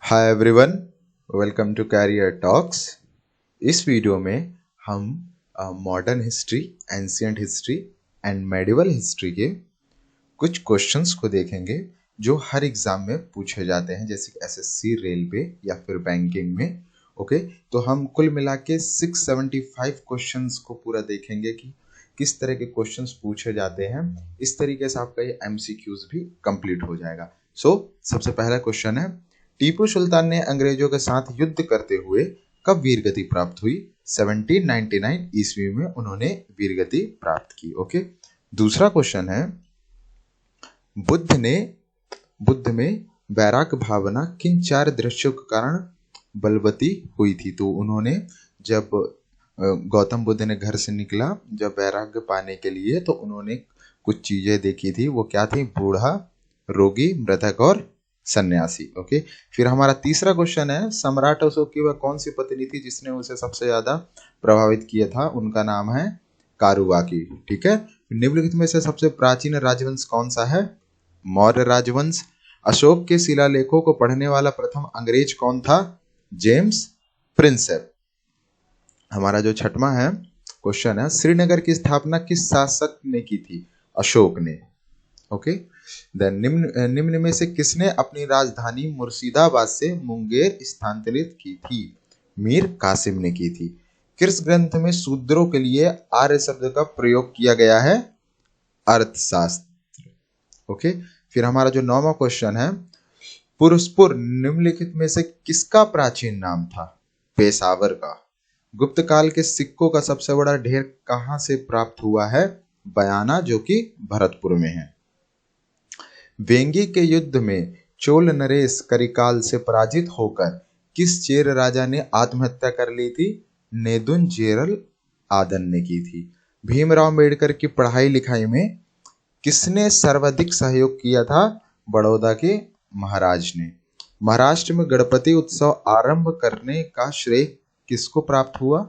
Hi everyone, welcome to career talks. इस video में हम modern history, ancient history and medieval history के कुछ क्वेश्चंस को देखेंगे जो हर एग्जाम में पूछे जाते हैं, जैसे एसएससी, रेलवे या फिर बैंकिंग में। ओके, तो हम कुल मिला के 675 क्वेश्चंस को पूरा देखेंगे कि किस तरह के क्वेश्चंस पूछे जाते हैं। इस तरीके से आपका ये एमसीक्यूज भी कंप्लीट हो जाएगा। सबसे पहला क्वेश्चन है, टीपू सुल्तान ने अंग्रेजों के साथ युद्ध करते हुए कब वीरगति प्राप्त हुई? 1799 ईस्वी में उन्होंने वीरगति प्राप्त की। ओके, दूसरा क्वेश्चन है, बुद्ध में वैराग्य भावना किन चार दृश्यों के कारण बलवती हुई थी? तो उन्होंने जब गौतम बुद्ध ने घर से निकला जब वैराग्य पाने के लिए, तो उन्होंने कुछ चीजें देखी थी। वो क्या थी? बूढ़ा, रोगी, मृतक और सन्यासी। ओके, फिर हमारा तीसरा क्वेश्चन है, सम्राट अशोक की वह कौन सी पत्नी थी जिसने उसे सबसे ज्यादा प्रभावित किया था? उनका नाम है कारुबाकी। ठीक है, निम्नलिखित में से सबसे प्राचीन राजवंश कौन सा है? मौर्य राजवंश। अशोक के शिलालेखों को पढ़ने वाला प्रथम अंग्रेज कौन था? James Prinsep. हमारा जो छठवां है क्वेश्चन है, श्रीनगर की स्थापना किस शासक ने की थी? अशोक ने। ओके, देन निम्न में से किसने अपनी राजधानी मुर्शिदाबाद से मुंगेर स्थानांतरित की थी? मीर कासिम ने की थी। किस ग्रंथ में शूद्रों के लिए आर्य शब्द का प्रयोग किया गया है? अर्थशास्त्र। ओके, फिर हमारा जो 9वां क्वेश्चन है, पुरुषपुर निम्नलिखित में से किसका प्राचीन नाम था? पेशावर का। गुप्त काल के सिक्कों का सबसे बड़ा ढेर कहां से प्राप्त हुआ है? बयाना, जो कि भरतपुर में है। वेंगी के युद्ध में चोल नरेश करिकाल से पराजित होकर किस चेर राजा ने आत्महत्या कर ली थी? नेदुंजेरल आदन ने की थी। भीमराव अम्बेडकर की पढ़ाई लिखाई में किसने सर्वाधिक सहयोग किया था? बड़ौदा के महाराज ने। महाराष्ट्र में गणपति उत्सव आरंभ करने का श्रेय किसको प्राप्त हुआ?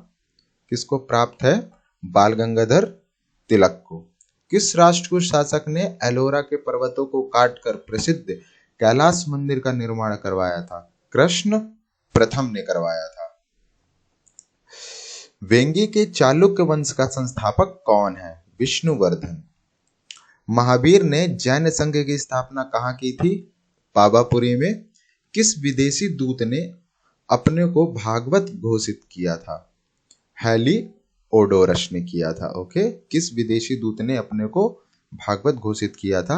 किसको प्राप्त है? बाल गंगाधर तिलक को। किस राष्ट्रकूट शासक ने एलोरा के पर्वतों को काटकर प्रसिद्ध कैलाश मंदिर का निर्माण करवाया था? कृष्ण प्रथम ने करवाया था। वेंगी के चालुक्य वंश का संस्थापक कौन है? विष्णुवर्धन। महावीर ने जैन संघ की स्थापना कहाँ की थी? पावापुरी में। किस विदेशी दूत ने अपने को भागवत घोषित किया था? हेली ओडोरस ने किया था। ओके, किस विदेशी दूत ने अपने को भागवत घोषित किया था?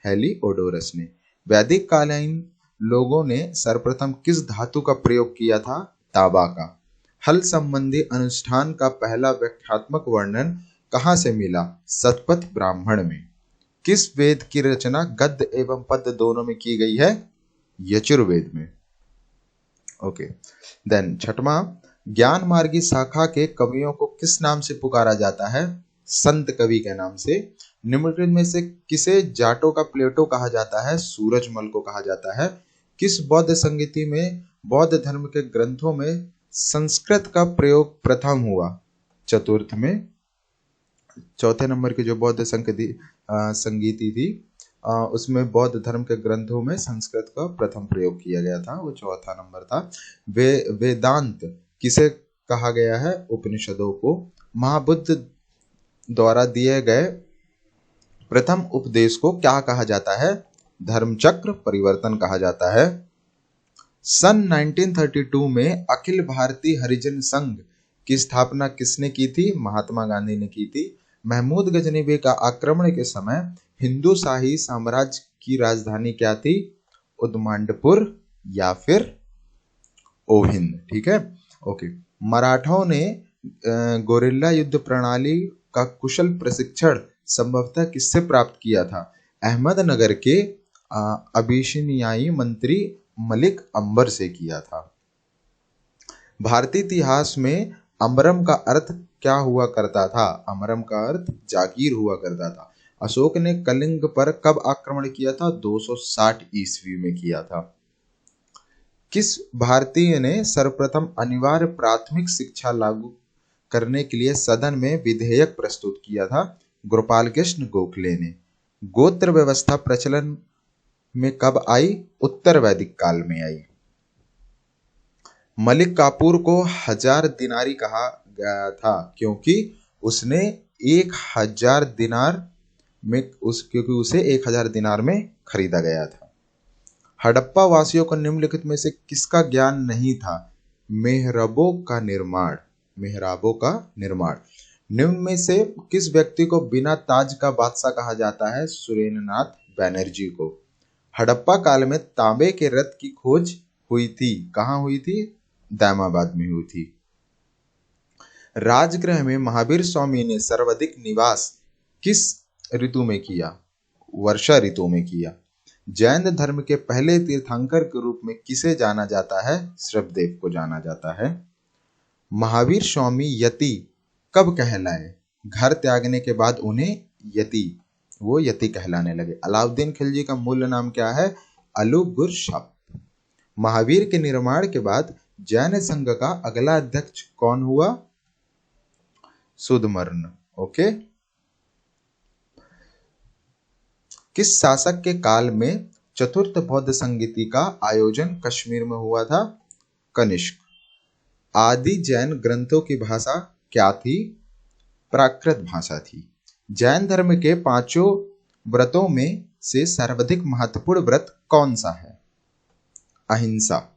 हेली ओडोरस ने। वैदिक कालीन लोगों ने सर्वप्रथम किस धातु का प्रयोग किया था? तांबा का। हल संबंधी अनुष्ठान का पहला व्याख्यात्मक वर्णन कहां से मिला? शतपथ ब्राह्मण में। किस वेद की रचना गद्य एवं पद्य दोनों में की गई है? यजुर्वेद में। ओके, देन छठवां, ज्ञान मार्गी शाखा के कवियों को किस नाम से पुकारा जाता है? संत कवि के नाम से। निम्नलिखित में से किसे जाटों का प्लेटो कहा जाता है? सूरजमल को कहा जाता है। किस बौद्ध संगीति में बौद्ध धर्म के ग्रंथों में संस्कृत का प्रयोग प्रथम हुआ? चतुर्थ में। चौथे नंबर की जो बौद्ध संगीति थी उसमें बौद्ध धर्म के ग्रंथों में संस्कृत का प्रथम प्रयोग किया गया था, वो चौथा नंबर था। वेदांत किसे कहा गया है? उपनिषदों को। महाबुद्ध द्वारा दिए गए प्रथम उपदेश को क्या कहा जाता है? धर्मचक्र परिवर्तन कहा जाता है। सन 1932 में अखिल भारतीय हरिजन संघ की स्थापना किसने की थी? महात्मा गांधी ने की थी। महमूद गजनवी का आक्रमण के समय हिंदू शाही साम्राज्य की राजधानी क्या थी? उदमांडपुर या फिर ओहिंद। ठीक है, ओके। मराठों ने गोरिल्ला युद्ध प्रणाली का कुशल प्रशिक्षण संभवतः किससे प्राप्त किया था? अहमदनगर के अबिसिनियाई मंत्री मलिक अंबर से किया था। भारतीय इतिहास में अमरम का अर्थ क्या हुआ करता था? अमरम का अर्थ जागीर हुआ करता था। अशोक ने कलिंग पर कब आक्रमण किया था? 260 ईस्वी में किया था। किस भारतीय ने सर्वप्रथम अनिवार्य प्राथमिक शिक्षा लागू करने के लिए सदन में विधेयक प्रस्तुत किया था? गोपाल कृष्ण गोखले ने। गोत्र व्यवस्था प्रचलन में कब आई? उत्तर वैदिक काल में आई। मलिक काफूर को 1000 दिनारी कहा गया था क्योंकि उसने 1000 दिनार क्योंकि उसे 1000 दिनार में खरीदा गया था। हड़प्पा वासियों को निम्नलिखित में से किसका ज्ञान नहीं था? मेहराबों का निर्माण। मेहराबों का निर्माण। निम्न में से किस व्यक्ति को बिना ताज का बादशाह कहा जाता है? सुरेंद्रनाथ बैनर्जी को। हड़प्पा काल में तांबे के रथ की खोज हुई थी। कहाँ हुई थी? दामाबाद में हुई थी। राजगृह में महावीर स्वामी ने सर्वाधिक निवास किस ऋतु में किया? वर्षा ऋतु में किया। जैन धर्म के पहले तीर्थंकर के रूप में किसे जाना जाता है? श्रवदेव को जाना जाता है। महावीर स्वामी यति कब कहलाए? घर त्यागने के बाद उन्हें यति कहलाने लगे। अलाउद्दीन खिलजी का मूल नाम क्या है? अलुगुरशप। महावीर के निर्माण के बाद जैन संघ का अगला अध्यक्ष कौन हुआ? सुधमर्ण। ओके। किस शासक के काल में चतुर्थ बौद्ध संगीति का आयोजन कश्मीर में हुआ था? कनिष्क। आदि जैन ग्रंथों की भाषा क्या थी? प्राकृत भाषा थी। जैन धर्म के 5 व्रतों में से सर्वाधिक महत्वपूर्ण व्रत कौन सा है? अहिंसा।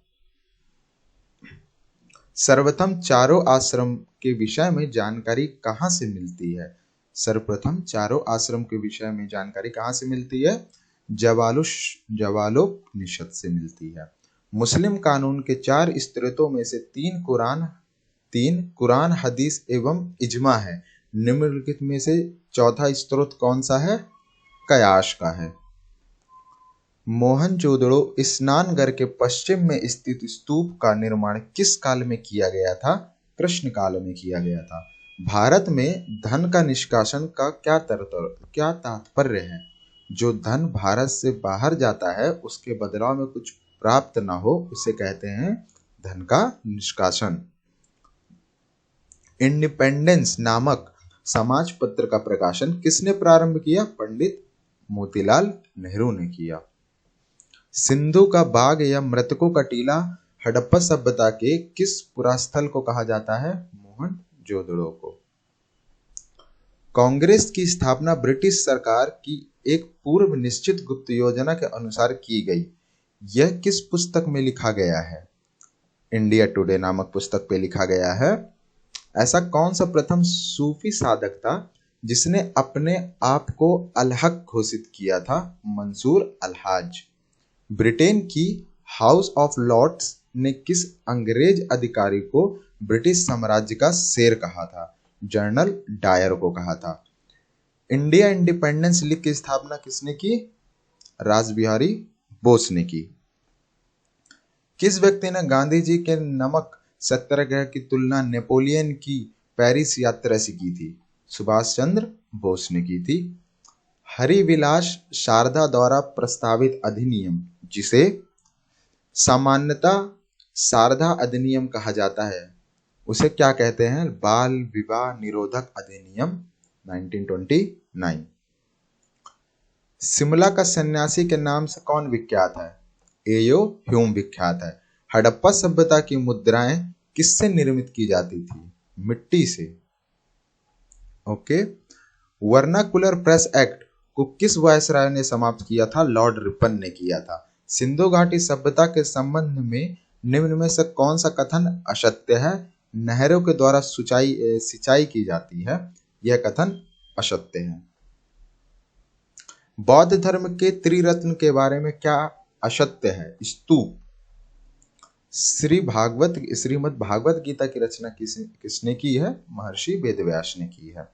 सर्वप्रथम चारों आश्रम के विषय में जानकारी कहाँ से मिलती है? सर्वप्रथम चारों आश्रम के विषय में जानकारी कहाँ से मिलती है? जवालोपनिषद से मिलती है। मुस्लिम कानून के 4 स्त्रोतों में से 3 कुरान, हदीस एवं इजमा है। निम्नलिखित में से चौथा स्त्रोत कौन सा है? कयास का है। मोहनजोदड़ो स्नानघर के पश्चिम में स्थित स्तूप का निर्माण किस काल में किया गया था? कृष्ण काल में किया गया था। भारत में धन का निष्कासन का क्या तात्पर्य है? जो धन भारत से बाहर जाता है उसके बदलाव में कुछ प्राप्त ना हो उसे कहते हैं धन का निष्कासन। इंडिपेंडेंस नामक समाज पत्र का प्रकाशन किसने प्रारंभ किया? पंडित मोतीलाल नेहरू ने किया। सिंधु का बाग या मृतकों का टीला हड़प्पा सभ्यता के किस पुरास्थल को कहा जाता है? मोहनजोदड़ो को। कांग्रेस की स्थापना ब्रिटिश सरकार की एक पूर्व निश्चित गुप्त योजना के अनुसार की गई। यह किस पुस्तक में लिखा गया है? इंडिया टुडे नामक पुस्तक पे लिखा गया है। ऐसा कौन सा प्रथम सूफी साधक था जिसने अपने आप को अल-हक घोषित किया था? मंसूर अल-हाज। ब्रिटेन की हाउस ऑफ लॉर्ड्स ने किस अंग्रेज अधिकारी को ब्रिटिश साम्राज्य का शेर कहा था? जनरल डायर को कहा था। इंडिया इंडिपेंडेंस लीग की स्थापना किसने की? रासबिहारी बोस ने की। किस व्यक्ति ने गांधी जी के नमक सत्याग्रह की तुलना नेपोलियन की पेरिस यात्रा से की थी? सुभाष चंद्र बोस ने की थी। हरिविलास शारदा द्वारा प्रस्तावित अधिनियम, जिसे सामान्यतः शारदा अधिनियम कहा जाता है, उसे क्या कहते हैं? बाल विवाह निरोधक अधिनियम 1929। शिमला का सन्यासी के नाम से कौन विख्यात है? एयो ह्यूम विख्यात है। हड़प्पा सभ्यता की मुद्राएं किससे निर्मित की जाती थी? मिट्टी से। ओके। वर्नाकुलर प्रेस एक्ट को किस वायसराय ने समाप्त किया था? लॉर्ड रिपन ने किया था। सिंधु घाटी सभ्यता के संबंध में निम्न में से कौन सा कथन असत्य है? नहरों के द्वारा सिंचाई की जाती है, यह कथन असत्य है। बौद्ध धर्म के त्रिरत्न के बारे में क्या असत्य है? स्तूप। श्रीमद् भागवत गीता की रचना किसने की है? महर्षि वेदव्यास ने की है।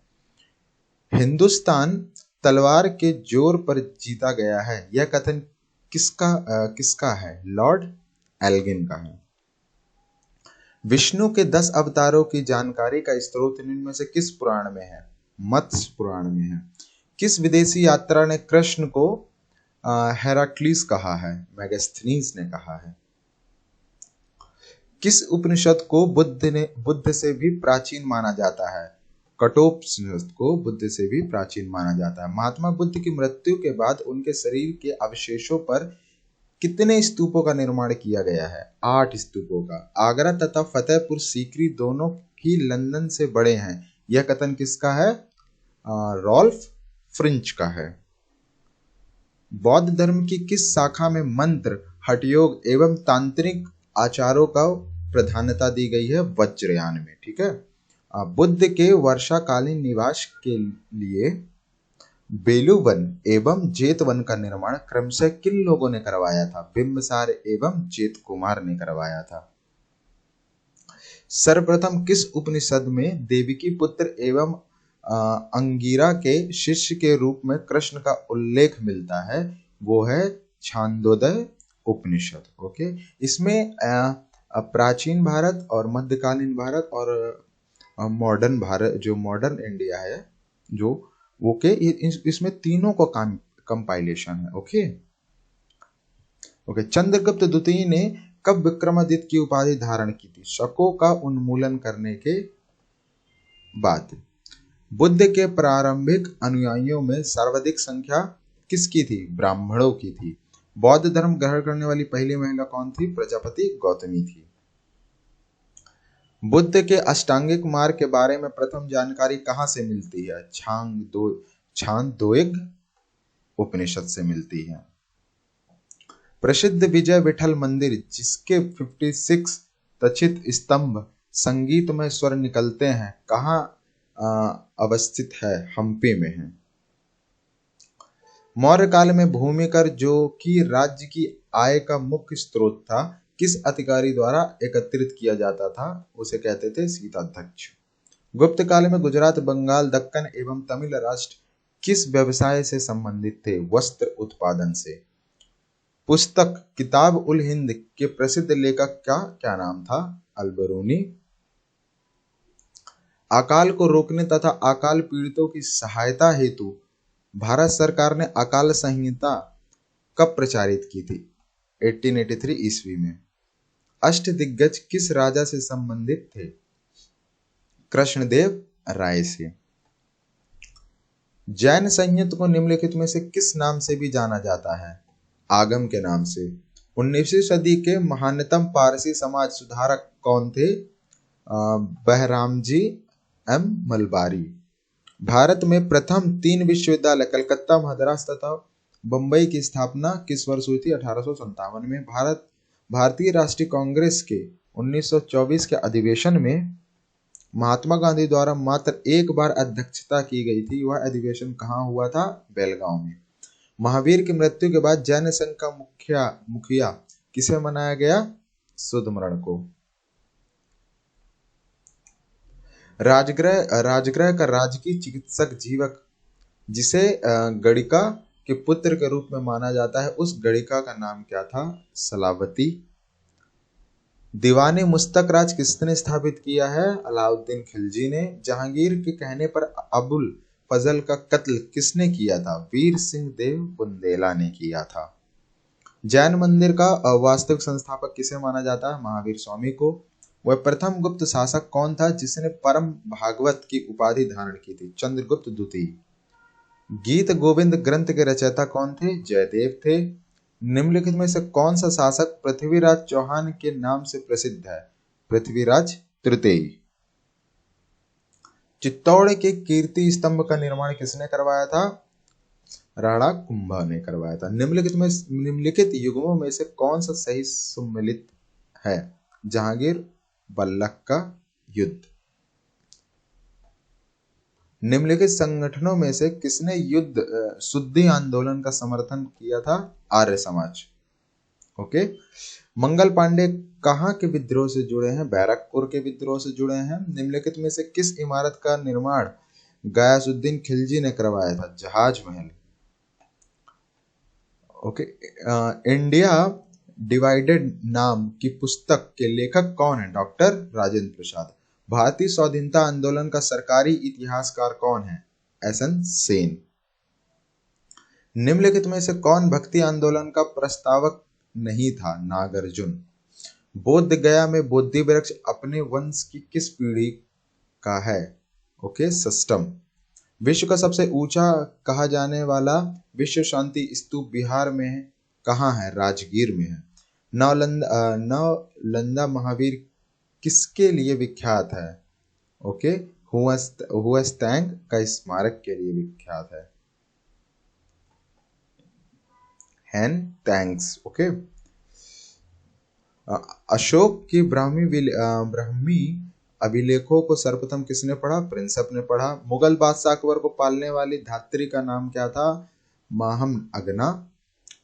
हिंदुस्तान तलवार के जोर पर जीता गया है, यह कथन किसका है? लॉर्ड एल्गिन का है। विष्णु के 10 अवतारों की जानकारी का स्रोत निम्न में से किस पुराण में है? मत्स्य पुराण में है। किस विदेशी यात्रा ने कृष्ण को हेराक्लीस कहा है? मेगास्थनीज ने कहा है। किस उपनिषद को बुद्ध से भी प्राचीन माना जाता है? कठोपनिषद को बुद्ध से भी प्राचीन माना जाता है। महात्मा बुद्ध की मृत्यु के बाद उनके शरीर के अवशेषों पर कितने स्तूपों का निर्माण किया गया है? 8 स्तूपों का। आगरा तथा फतेहपुर सीकरी दोनों ही लंदन से बड़े हैं। यह कथन किसका है? रॉल्फ फ्रिंच का है। बौद्ध धर्म की किस शाखा में मंत्र, हठयोग एवं तांत्रिक आचारों का प्रधानता दी गई है? वज्रयान में। ठीक है। बुद्ध के वर्षाकालीन निवास के लिए बेलूवन एवं जेतवन का निर्माण क्रमशः किन लोगों ने करवाया था? बिंबसार एवं जेत कुमार ने करवाया था। सर्वप्रथम किस उपनिषद में देवकी पुत्र एवं अंगिरा के शिष्य के रूप में कृष्ण का उल्लेख मिलता है? वो है छांदोदय उपनिषद। ओके। इसमें प्राचीन भारत और मध्यकालीन भारत और मॉडर्न भारत, जो मॉडर्न इंडिया है, जो ओके, इसमें तीनों को कंपाइलेशन है। Okay okay. चंद्रगुप्त द्वितीय ने कब विक्रमादित्य की उपाधि धारण की थी? शकों का उन्मूलन करने के बाद। बुद्ध के प्रारंभिक अनुयायियों में सर्वाधिक संख्या किसकी थी? ब्राह्मणों की थी। बौद्ध धर्म ग्रहण करने वाली पहली महिला कौन थी? प्रजापति गौतमी थी। बुद्ध के अष्टांगिक मार्ग के बारे में प्रथम जानकारी कहाँ से मिलती है? छांदोग्य उपनिषद से मिलती है। प्रसिद्ध विजय विठल मंदिर, जिसके 56 तचित स्तंभ संगीतमय स्वर निकलते हैं, कहाँ अवस्थित है? हम्पी में है। मौर्य काल में भूमि कर, जो कि राज्य की आय का मुख्य स्रोत था, किस अधिकारी द्वारा एकत्रित किया जाता था? उसे कहते थे शीताध्यक्ष। गुप्त काल में गुजरात, बंगाल, दक्कन एवं तमिल राष्ट्र किस व्यवसाय से संबंधित थे? वस्त्र उत्पादन से। पुस्तक किताब उल हिंद के प्रसिद्ध लेखक का क्या नाम था? अलबरूनी। अकाल को रोकने तथा अकाल पीड़ितों की सहायता हेतु भारत सरकार ने अकाल संहिता कब प्रचारित की थी? 1883 ईस्वी में। अष्टदिग्गज किस राजा से संबंधित थे? कृष्णदेव राय से। जैन संहिता को निम्नलिखित में से किस नाम से भी जाना जाता है? आगम के नाम से। 19वीं सदी के महानतम पारसी समाज सुधारक कौन थे? बहरामजी एम मलबारी। भारत में प्रथम 3 विश्वविद्यालय कलकत्ता, मद्रास तथा बंबई की स्थापना किस वर्ष हुई थी? 1857 में। भारतीय राष्ट्रीय कांग्रेस के 1924 के अधिवेशन में महात्मा गांधी द्वारा मात्र एक बार अध्यक्षता की गई थी। वह अधिवेशन कहाँ हुआ था? बेलगांव में। महावीर की मृत्यु के बाद जैन संघ का मुखिया किसे बनाया गया? सुधमरण को। राजगृह का राजकीय चिकित्सक जीवक, जिसे गणिका के पुत्र के रूप में माना जाता है, उस गणिका का नाम क्या था? सलावती। दीवाने मुस्तक राज किसने स्थापित किया है? अलाउद्दीन खिलजी ने। जहांगीर के कहने पर अबुल फजल का कत्ल किसने किया था? वीर सिंह देव बुंदेला ने किया था। जैन मंदिर का वास्तविक संस्थापक किसे माना जाता है? महावीर स्वामी को। वह प्रथम गुप्त शासक कौन था जिसने परम भागवत की उपाधि धारण की थी? चंद्रगुप्त द्वितीय। गीत गोविंद ग्रंथ के रचयिता कौन थे? जयदेव थे। निम्नलिखित में से कौन सा शासक पृथ्वीराज चौहान के नाम से प्रसिद्ध है? पृथ्वीराज तृतीय। चित्तौड़ के कीर्ति स्तंभ का निर्माण किसने करवाया था? राणा कुंभा ने करवाया था। निम्नलिखित युग्मों में से कौन सा सही सम्मिलित है? जहांगीर बल्लभ का युद्ध। निम्नलिखित संगठनों में से किसने शुद्धि आंदोलन का समर्थन किया था? आर्य समाज। ओके। मंगल पांडे कहाँ के विद्रोह से जुड़े हैं? बैरकपुर के विद्रोह से जुड़े हैं। निम्नलिखित में से किस इमारत का निर्माण गयासुद्दीन खिलजी ने करवाया था? जहाज महल। ओके। इंडिया डिवाइडेड नाम की पुस्तक के लेखक कौन है? डॉक्टर राजेंद्र प्रसाद। भारतीय स्वाधीनता आंदोलन का सरकारी इतिहासकार कौन है? एसएन सेन। निम्नलिखित में से कौन भक्ति आंदोलन का प्रस्तावक नहीं था? नागार्जुन। बोध गया में बोधि वृक्ष अपने वंश की किस पीढ़ी का है? ओके, षष्ठम। विश्व का सबसे ऊंचा कहा जाने वाला विश्व शांति स्तूप बिहार में कहाँ है? राजगीर में है। नालंदा महावीर किसके लिए विख्यात है? ओके, हुआस्तांग का स्मारक के लिए विख्यात है। हैन टैंक्स। ओके, अशोक के ब्राह्मी अभिलेखों को सर्वप्रथम किसने पढ़ा? प्रिंसप ने पढ़ा। मुगल बादशाह अकबर को पालने वाली धात्री का नाम क्या था? माहम अगना।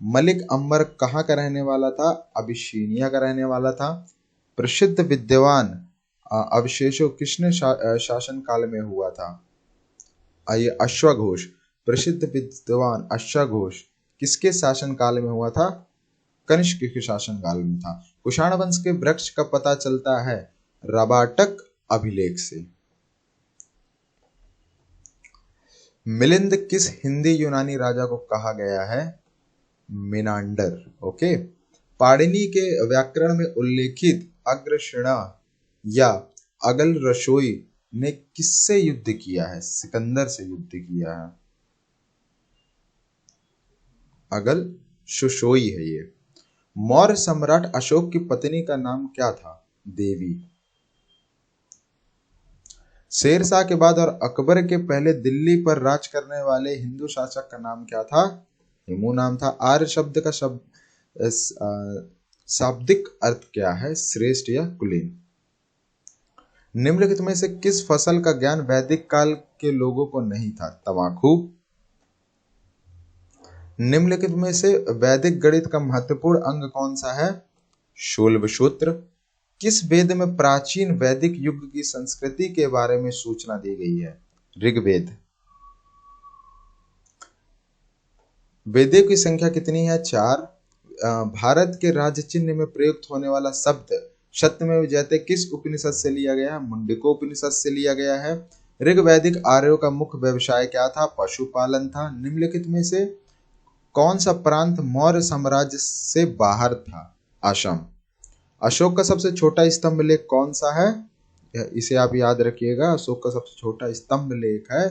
मलिक अंबर कहाँ का रहने वाला था? अबिशीनिया का रहने वाला था। प्रसिद्ध विद्वान अवशेषों किसने शासन काल में हुआ था? ये अश्वघोष। प्रसिद्ध विद्वान अश्वघोष किसके शासन काल में हुआ था? कनिष्क के शासन काल में था। कुषाण वंश के वृक्ष का पता चलता है रबाटक अभिलेख से। मिलिंद किस हिंदी यूनानी राजा को कहा गया है? मिनांडर। ओके, पाणिनि के व्याकरण में उल्लेखित अग्रशिणा या अगल रसोई ने किससे युद्ध किया है? सिकंदर से युद्ध किया है। अगल शुशोई है ये। मौर्य सम्राट अशोक की पत्नी का नाम क्या था? देवी। शेरशाह के बाद और अकबर के पहले दिल्ली पर राज करने वाले हिंदू शासक का नाम क्या था? हिमू नाम था। आर्य शब्द का शाब्दिक अर्थ क्या है? श्रेष्ठ या कुलीन। निम्नलिखित में से किस फसल का ज्ञान वैदिक काल के लोगों को नहीं था? तंबाकू। निम्नलिखित में से वैदिक गणित का महत्वपूर्ण अंग कौन सा है? शूल्ब सूत्र। किस वेद में प्राचीन वैदिक युग की संस्कृति के बारे में सूचना दी गई है? ऋग्वेद। वेदों की संख्या कितनी है? 4। भारत के राज्य चिन्ह में प्रयुक्त होने वाला शब्द सत्यमेव जयते किस उपनिषद से लिया गया है? मुंडको उपनिषद से लिया गया है। ऋग्वैदिक आर्यों का मुख्य व्यवसाय क्या था? पशुपालन था। निम्नलिखित में से कौन सा प्रांत मौर्य साम्राज्य से बाहर था? असम। अशोक का सबसे छोटा स्तंभ लेख कौन सा है? इसे आप याद रखिएगा। अशोक का सबसे छोटा स्तंभ लेख है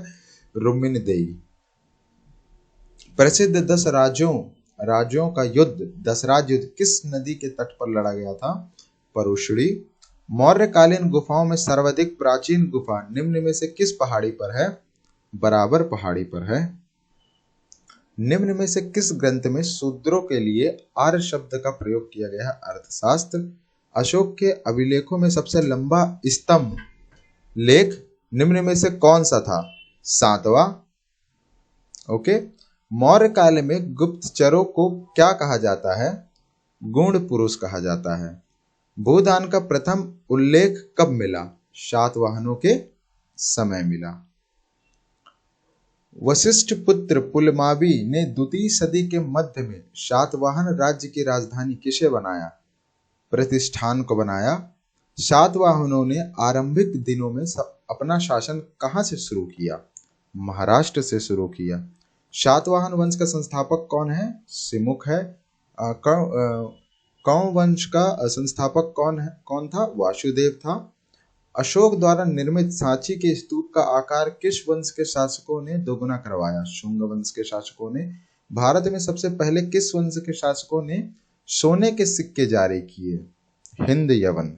रुक्मिणीदेई। प्रसिद्ध 10 राज्यों का युद्ध दशराज युद्ध किस नदी के तट पर लड़ा गया था? परुशड़ी। मौर्यकालीन गुफाओं में सर्वाधिक प्राचीन गुफा निम्न में से किस पहाड़ी पर है? बराबर पहाड़ी पर है। निम्न में से किस ग्रंथ में शूद्रों के लिए आर्य शब्द का प्रयोग किया गया है? अर्थशास्त्र। अशोक के अभिलेखों में सबसे लंबा स्तंभ लेख निम्न में से कौन सा था? 7वां। ओके, मौर्य काल में गुप्तचरों को क्या कहा जाता है? गूढ़ पुरुष कहा जाता है। भूदान का प्रथम उल्लेख कब मिला? सातवाहनों के समय मिला। वशिष्ठ पुत्र पुलमावी ने द्वितीय सदी के मध्य में सातवाहन राज्य की राजधानी किसे बनाया? प्रतिष्ठान को बनाया। सातवाहनों ने आरंभिक दिनों में अपना शासन कहां से शुरू किया? महाराष्ट्र से शुरू किया। सातवाहन वंश का संस्थापक कौन है? सिमुक है। कौन वंश का संस्थापक कौन था? वासुदेव था। अशोक द्वारा निर्मित सांची के स्तूप का आकार किस वंश के शासकों ने दोगुना करवाया? शुंग वंश के शासकों ने। भारत में सबसे पहले किस वंश के शासकों ने सोने के सिक्के जारी किए? हिंद यवन।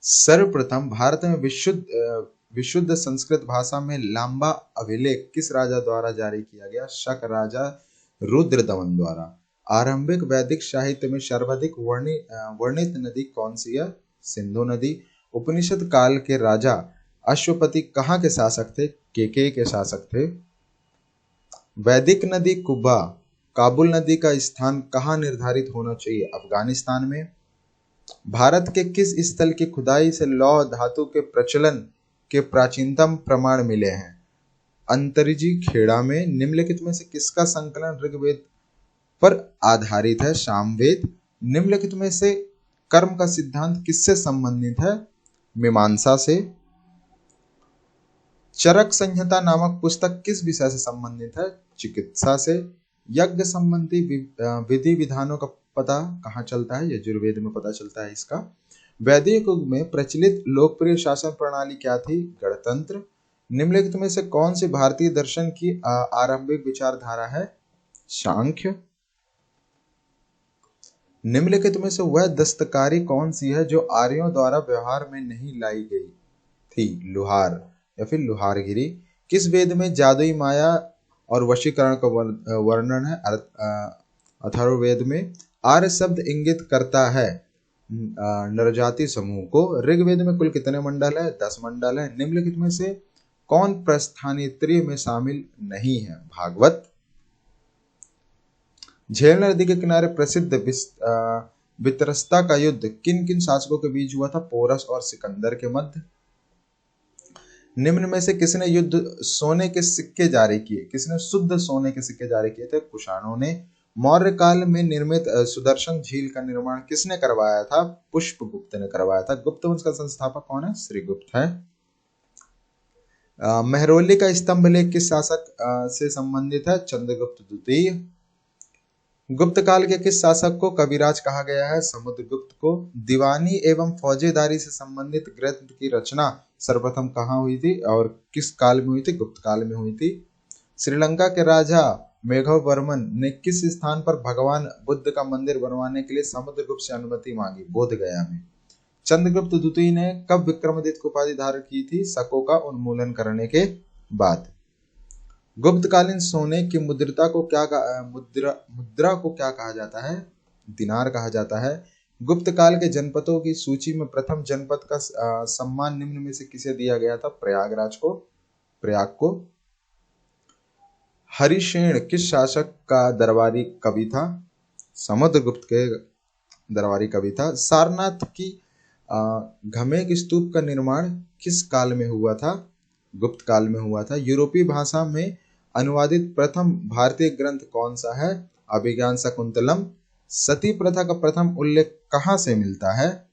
सर्वप्रथम भारत में विशुद्ध संस्कृत भाषा में लांबा अभिलेख किस राजा द्वारा जारी किया गया? शक राजा रुद्रदमन द्वारा। आरंभिक वैदिक साहित्य में सर्वाधिक वर्णित नदी कौन सी है? सिंधु नदी। उपनिषद काल के राजा अश्वपति कहाँ के शासक थे? केके के शासक थे। वैदिक नदी कुब्बा काबुल नदी का स्थान कहाँ निर्धारित होना चाहिए? अफगानिस्तान में। भारत के किस स्थल की खुदाई से लौह धातु के प्रचलन के प्राचीनतम प्रमाण मिले हैं? अंतरजी खेड़ा में। निम्नलिखित में से किसका संकलन ऋग्वेद पर आधारित है? सामवेद। निम्नलिखित में से कर्म का सिद्धांत किससे संबंधित है? मीमांसा से। चरक संहिता नामक पुस्तक किस विषय से संबंधित है? चिकित्सा से। यज्ञ संबंधी विधि विधानों का पता कहाँ चलता है? यजुर्वेद में पता चलता है इसका। वैदिक युग में प्रचलित लोकप्रिय शासन प्रणाली क्या थी? गणतंत्र। निम्नलिखित में से कौन सी भारतीय दर्शन की आरंभिक विचारधारा है? सांख्य। निम्नलिखित में से वह दस्तकारी कौन सी है जो आर्यों द्वारा व्यवहार में नहीं लाई गई थी? लुहार या फिर लुहारगिरी। किस वेद में जादुई माया और वशीकरण का वर्णन है? अथर्ववेद में। आर्य शब्द इंगित करता है नरजाति समूह को। ऋग्वेद में कुल कितने मंडल है? 10 मंडल है। निम्नलिखित में से कौन प्रस्थानित्री में शामिल नहीं है? भागवत। झेलम नदी के किनारे प्रसिद्ध बितरस्ता का युद्ध किन किन शासकों के बीच हुआ था? पोरस और सिकंदर के मध्य। निम्न में से किसने युद्ध सोने के सिक्के जारी किए? किसने शुद्ध सोने के सिक्के जारी किए थे? कुषाणों ने। मौर्य काल में निर्मित सुदर्शन झील का निर्माण किसने करवाया था? पुष्पगुप्त ने करवाया था। गुप्त वंश का संस्थापक कौन है? श्रीगुप्त है। मेहरौली का स्तंभ लेख किस शासक से संबंधित है? चंद्रगुप्त द्वितीय। गुप्त काल के किस शासक को कविराज कहा गया है? समुद्रगुप्त को। दीवानी एवं फौजेदारी से संबंधित ग्रंथ की रचना सर्वप्रथम कहाँ हुई थी और किस काल में हुई थी? गुप्त काल में हुई थी। श्रीलंका के राजा मेघवर्मन ने किस स्थान पर भगवान बुद्ध का मंदिर बनवाने के लिए समुद्रगुप्त से अनुमति मांगी? बोधगया में। चंद्रगुप्त द्वितीय ने कब विक्रमादित्य की उपाधि धारण की थी? शकों का उन्मूलन करने के बाद। गुप्तकालीन सोने की मुद्रा को क्या कहा जाता है? दिनार कहा जाता है। गुप्त काल के जनपदों की सूची में प्रथम जनपद का सम्मान निम्न में से किसे दिया गया था? प्रयाग को। हरिशेन किस शासक का दरबारी कवि था? समुद्रगुप्त के दरबारी कवि था। सारनाथ की घमेक स्तूप का निर्माण किस काल में हुआ था? गुप्त काल में हुआ था। यूरोपीय भाषा में अनुवादित प्रथम भारतीय ग्रंथ कौन सा है? अभिज्ञान शाकुंतलम। सती प्रथा का प्रथम उल्लेख कहाँ से मिलता है?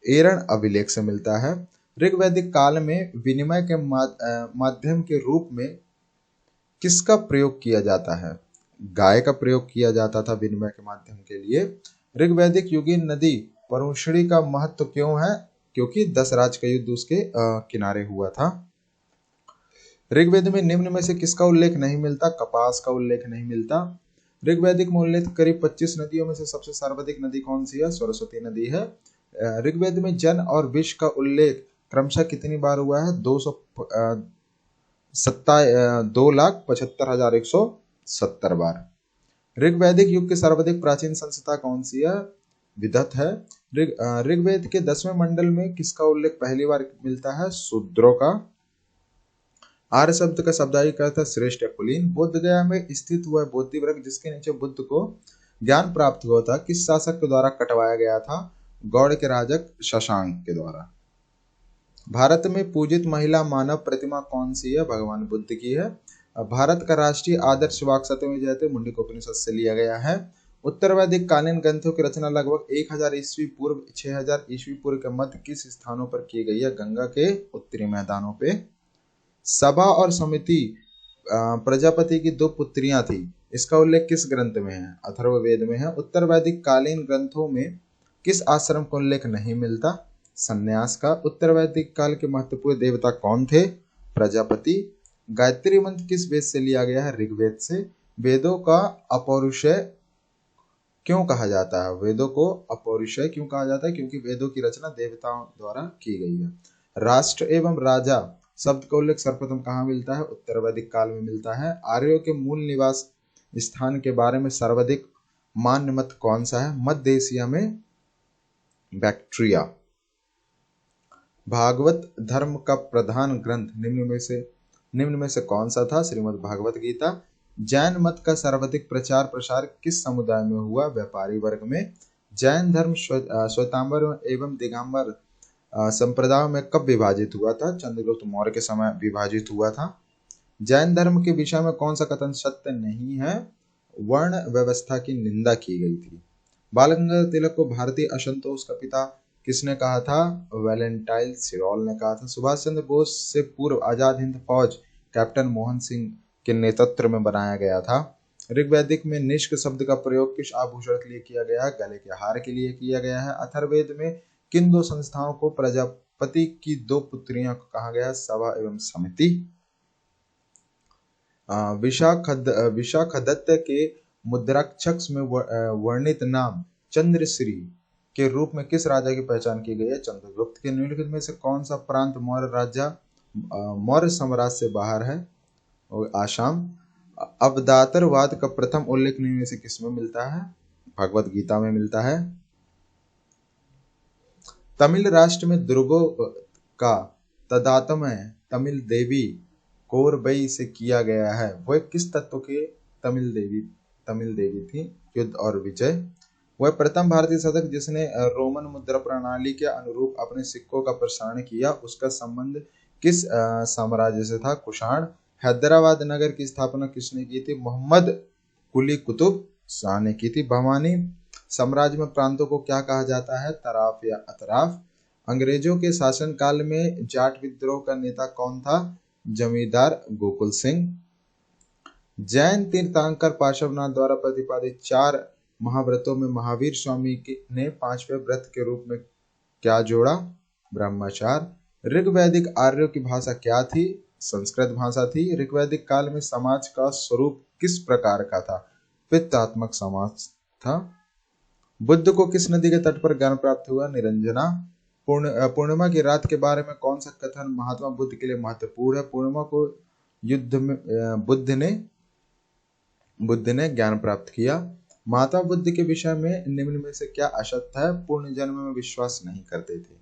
एरण अभिलेख से मिलता है। ऋग्वैदिक काल में विनिमय के माध्यम के रूप में किसका प्रयोग किया जाता है? गाय का प्रयोग किया जाता था विनिमय के माध्यम के लिए। ऋग्वैदिक युगीन नदी परुष्णी का महत्व क्यों है? क्योंकि 10 राज का युद्ध उसके किनारे हुआ था। ऋग्वेद में निम्न में से किसका उल्लेख नहीं मिलता? कपास का उल्लेख नहीं मिलता। ऋग्वैदिक में उल्लेख करीब 25 नदियों में से सबसे सर्वाधिक नदी कौन सी है? सरस्वती नदी है। ऋग्वेद में जन और विष का उल्लेख क्रमशः कितनी बार हुआ है? 2,75,170 बार। ऋग्वैदिक युग की सर्वाधिक प्राचीन संस्था कौन सी है? विदत है। ऋग्वेद के 10वें मंडल में किसका उल्लेख पहली बार मिलता है? शूद्रों का। आर्य शब्द का शब्दायिक अर्थ है श्रेष्ठ या कुलीन। बोधगया में स्थित हुआ बोधि वृक्ष जिसके नीचे बुद्ध को ज्ञान प्राप्त हुआ था किस शासक के द्वारा कटवाया गया था? गौड़ के राजक शशांक के द्वारा। भारत में पूजित महिला मानव प्रतिमा कौन सी है? भगवान बुद्ध की है। भारत का राष्ट्रीय आदर्श वाक् सत्यमेव जयते मुंडकोपनिषद से लिया गया है। उत्तर वैदिक कालीन ग्रंथों की रचना लगभग 1000 ईस्वी पूर्व 6000 ईस्वी पूर्व के मध्य किस स्थानों पर की गई है? गंगा के उत्तरी मैदानों पे। सभा और समिति प्रजापति की 2 पुत्रियां थी, इसका उल्लेख किस ग्रंथ में है? अथर्ववेद में है। उत्तर वैदिक कालीन ग्रंथों में किस आश्रम का उल्लेख नहीं मिलता? संन्यास का। उत्तर वैदिक काल के महत्वपूर्ण देवता कौन थे? प्रजापति। गायत्री मंत्र किस वेद से लिया गया है? ऋग्वेद से। वेदों का अपौरुषेय क्यों कहा जाता है? वेदों को अपौरुषेय क्यों कहा जाता है? क्योंकि वेदों की रचना देवताओं द्वारा की गई है। राष्ट्र एवं राजा शब्द का उल्लेख सर्वप्रथम कहाँ मिलता है? उत्तर वैदिक काल में मिलता है। आर्यों के मूल निवास स्थान के बारे में सर्वाधिक मान्य मत कौन सा है? मध्य एशिया में बैक्ट्रिया। भागवत धर्म का प्रधान ग्रंथ निम्न में से कौन सा था? श्रीमद् भागवत गीता। जैन मत का सर्वाधिक प्रचार प्रसार किस समुदाय में हुआ? व्यापारी वर्ग में। जैन धर्म श्वेतांबर एवं दिगंबर संप्रदायों में कब विभाजित हुआ था? चंद्रगुप्त मौर्य के समय विभाजित हुआ था। जैन धर्म के विषय में कौन सा कथन सत्य नहीं है? वर्ण व्यवस्था की निंदा की गई थी। बाल गंगाधर तिलक को भारतीय असंतोष का पिता किसने कहा था? वैलेंटाइन सिरोल ने कहा था। सुभाष चंद्र बोस से पूर्व आजाद हिंद फौज कैप्टन मोहन सिंह के नेतृत्व में बनाया गया था। ऋग्वैदिक में निष्क शब्द का प्रयोग किस आभूषण के लिए किया गया है? गले के हार के लिए किया गया है। अथर्ववेद में किन 2 संस्थाओं को प्रजापति की 2 पुत्रियां को कहा गया? सभा एवं समिति। विशाखदत्त के मुद्राक्षर में वर्णित नाम चंद्रश्री के रूप में किस राजा की पहचान की गई है? चंद्रगुप्त के। निम्नलिखित में से कौन सा प्रांत मौर्य साम्राज्य से बाहर है? और आसाम। अवतारवाद का प्रथम उल्लेख निम्न में से किसमें मिलता है? भगवत गीता में मिलता है। तमिल राष्ट्र में दुर्गों का तदात्म्य तमिल देवी कोरबई से किया गया है। वह किस तत्व के तमिल देवी थी? युद्ध और विजय। वह प्रथम भारतीय शासक जिसने रोमन मुद्रा प्रणाली के अनुरूप अपने सिक्कों का प्रसारण किया, उसका संबंध किस साम्राज्य से था? कुषाण। हैदराबाद नगर की स्थापना किसने की थी? मोहम्मद कुली कुतुब शाह ने की थी। बहमानी साम्राज्य में प्रांतों को क्या कहा जाता है? तराफ या अतराफ। अंग्रेजों के शासनकाल में जाट विद्रोह का नेता कौन था? जमींदार गोकुल सिंह। जैन तीर्थंकर पार्श्वनाथ द्वारा प्रतिपादित 4 महाव्रतों में महावीर स्वामी ने 5वें व्रत के रूप में क्या जोड़ा? ब्रह्मचार्य। ऋग्वैदिक आर्यों की भाषा क्या थी? संस्कृत भाषा थी। ऋग्वैदिक काल में समाज का स्वरूप किस प्रकार का था? पित्तात्मक समाज था। बुद्ध को किस नदी के तट पर ज्ञान प्राप्त हुआ? निरंजना। पूर्णिमा की रात के बारे में कौन सा कथन महात्मा बुद्ध के लिए महत्वपूर्ण है? पूर्णिमा को युद्ध में बुद्ध ने ज्ञान प्राप्त किया। महात्मा बुद्ध के विषय में निम्न में से क्या असत्य है? पूर्ण जन्म में विश्वास नहीं करते थे।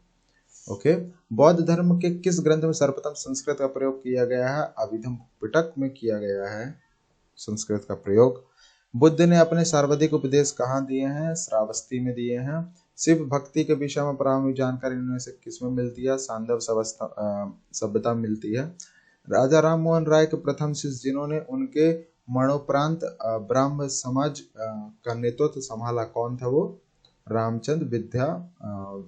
ओके। बौद्ध धर्म के किस ग्रंथ में सर्वप्रथम संस्कृत का प्रयोग किया गया है? अभिधम्म पिटक में किया गया है संस्कृत का प्रयोग। बुद्ध ने अपने सर्वाधिक उपदेश कहाँ दिए हैं? श्रावस्ती में दिए हैं। शिव भक्ति के विषय में प्रारंभिक जानकारी इनमें से किसमें मिलती है? सांदव सभ्यता मिलती है। राजा राम मोहन राय के प्रथम शिष्य जिन्होंने उनके मरणोपरांत ब्राह्म समाज का नेतृत्व संभाला, कौन था वो? रामचंद्र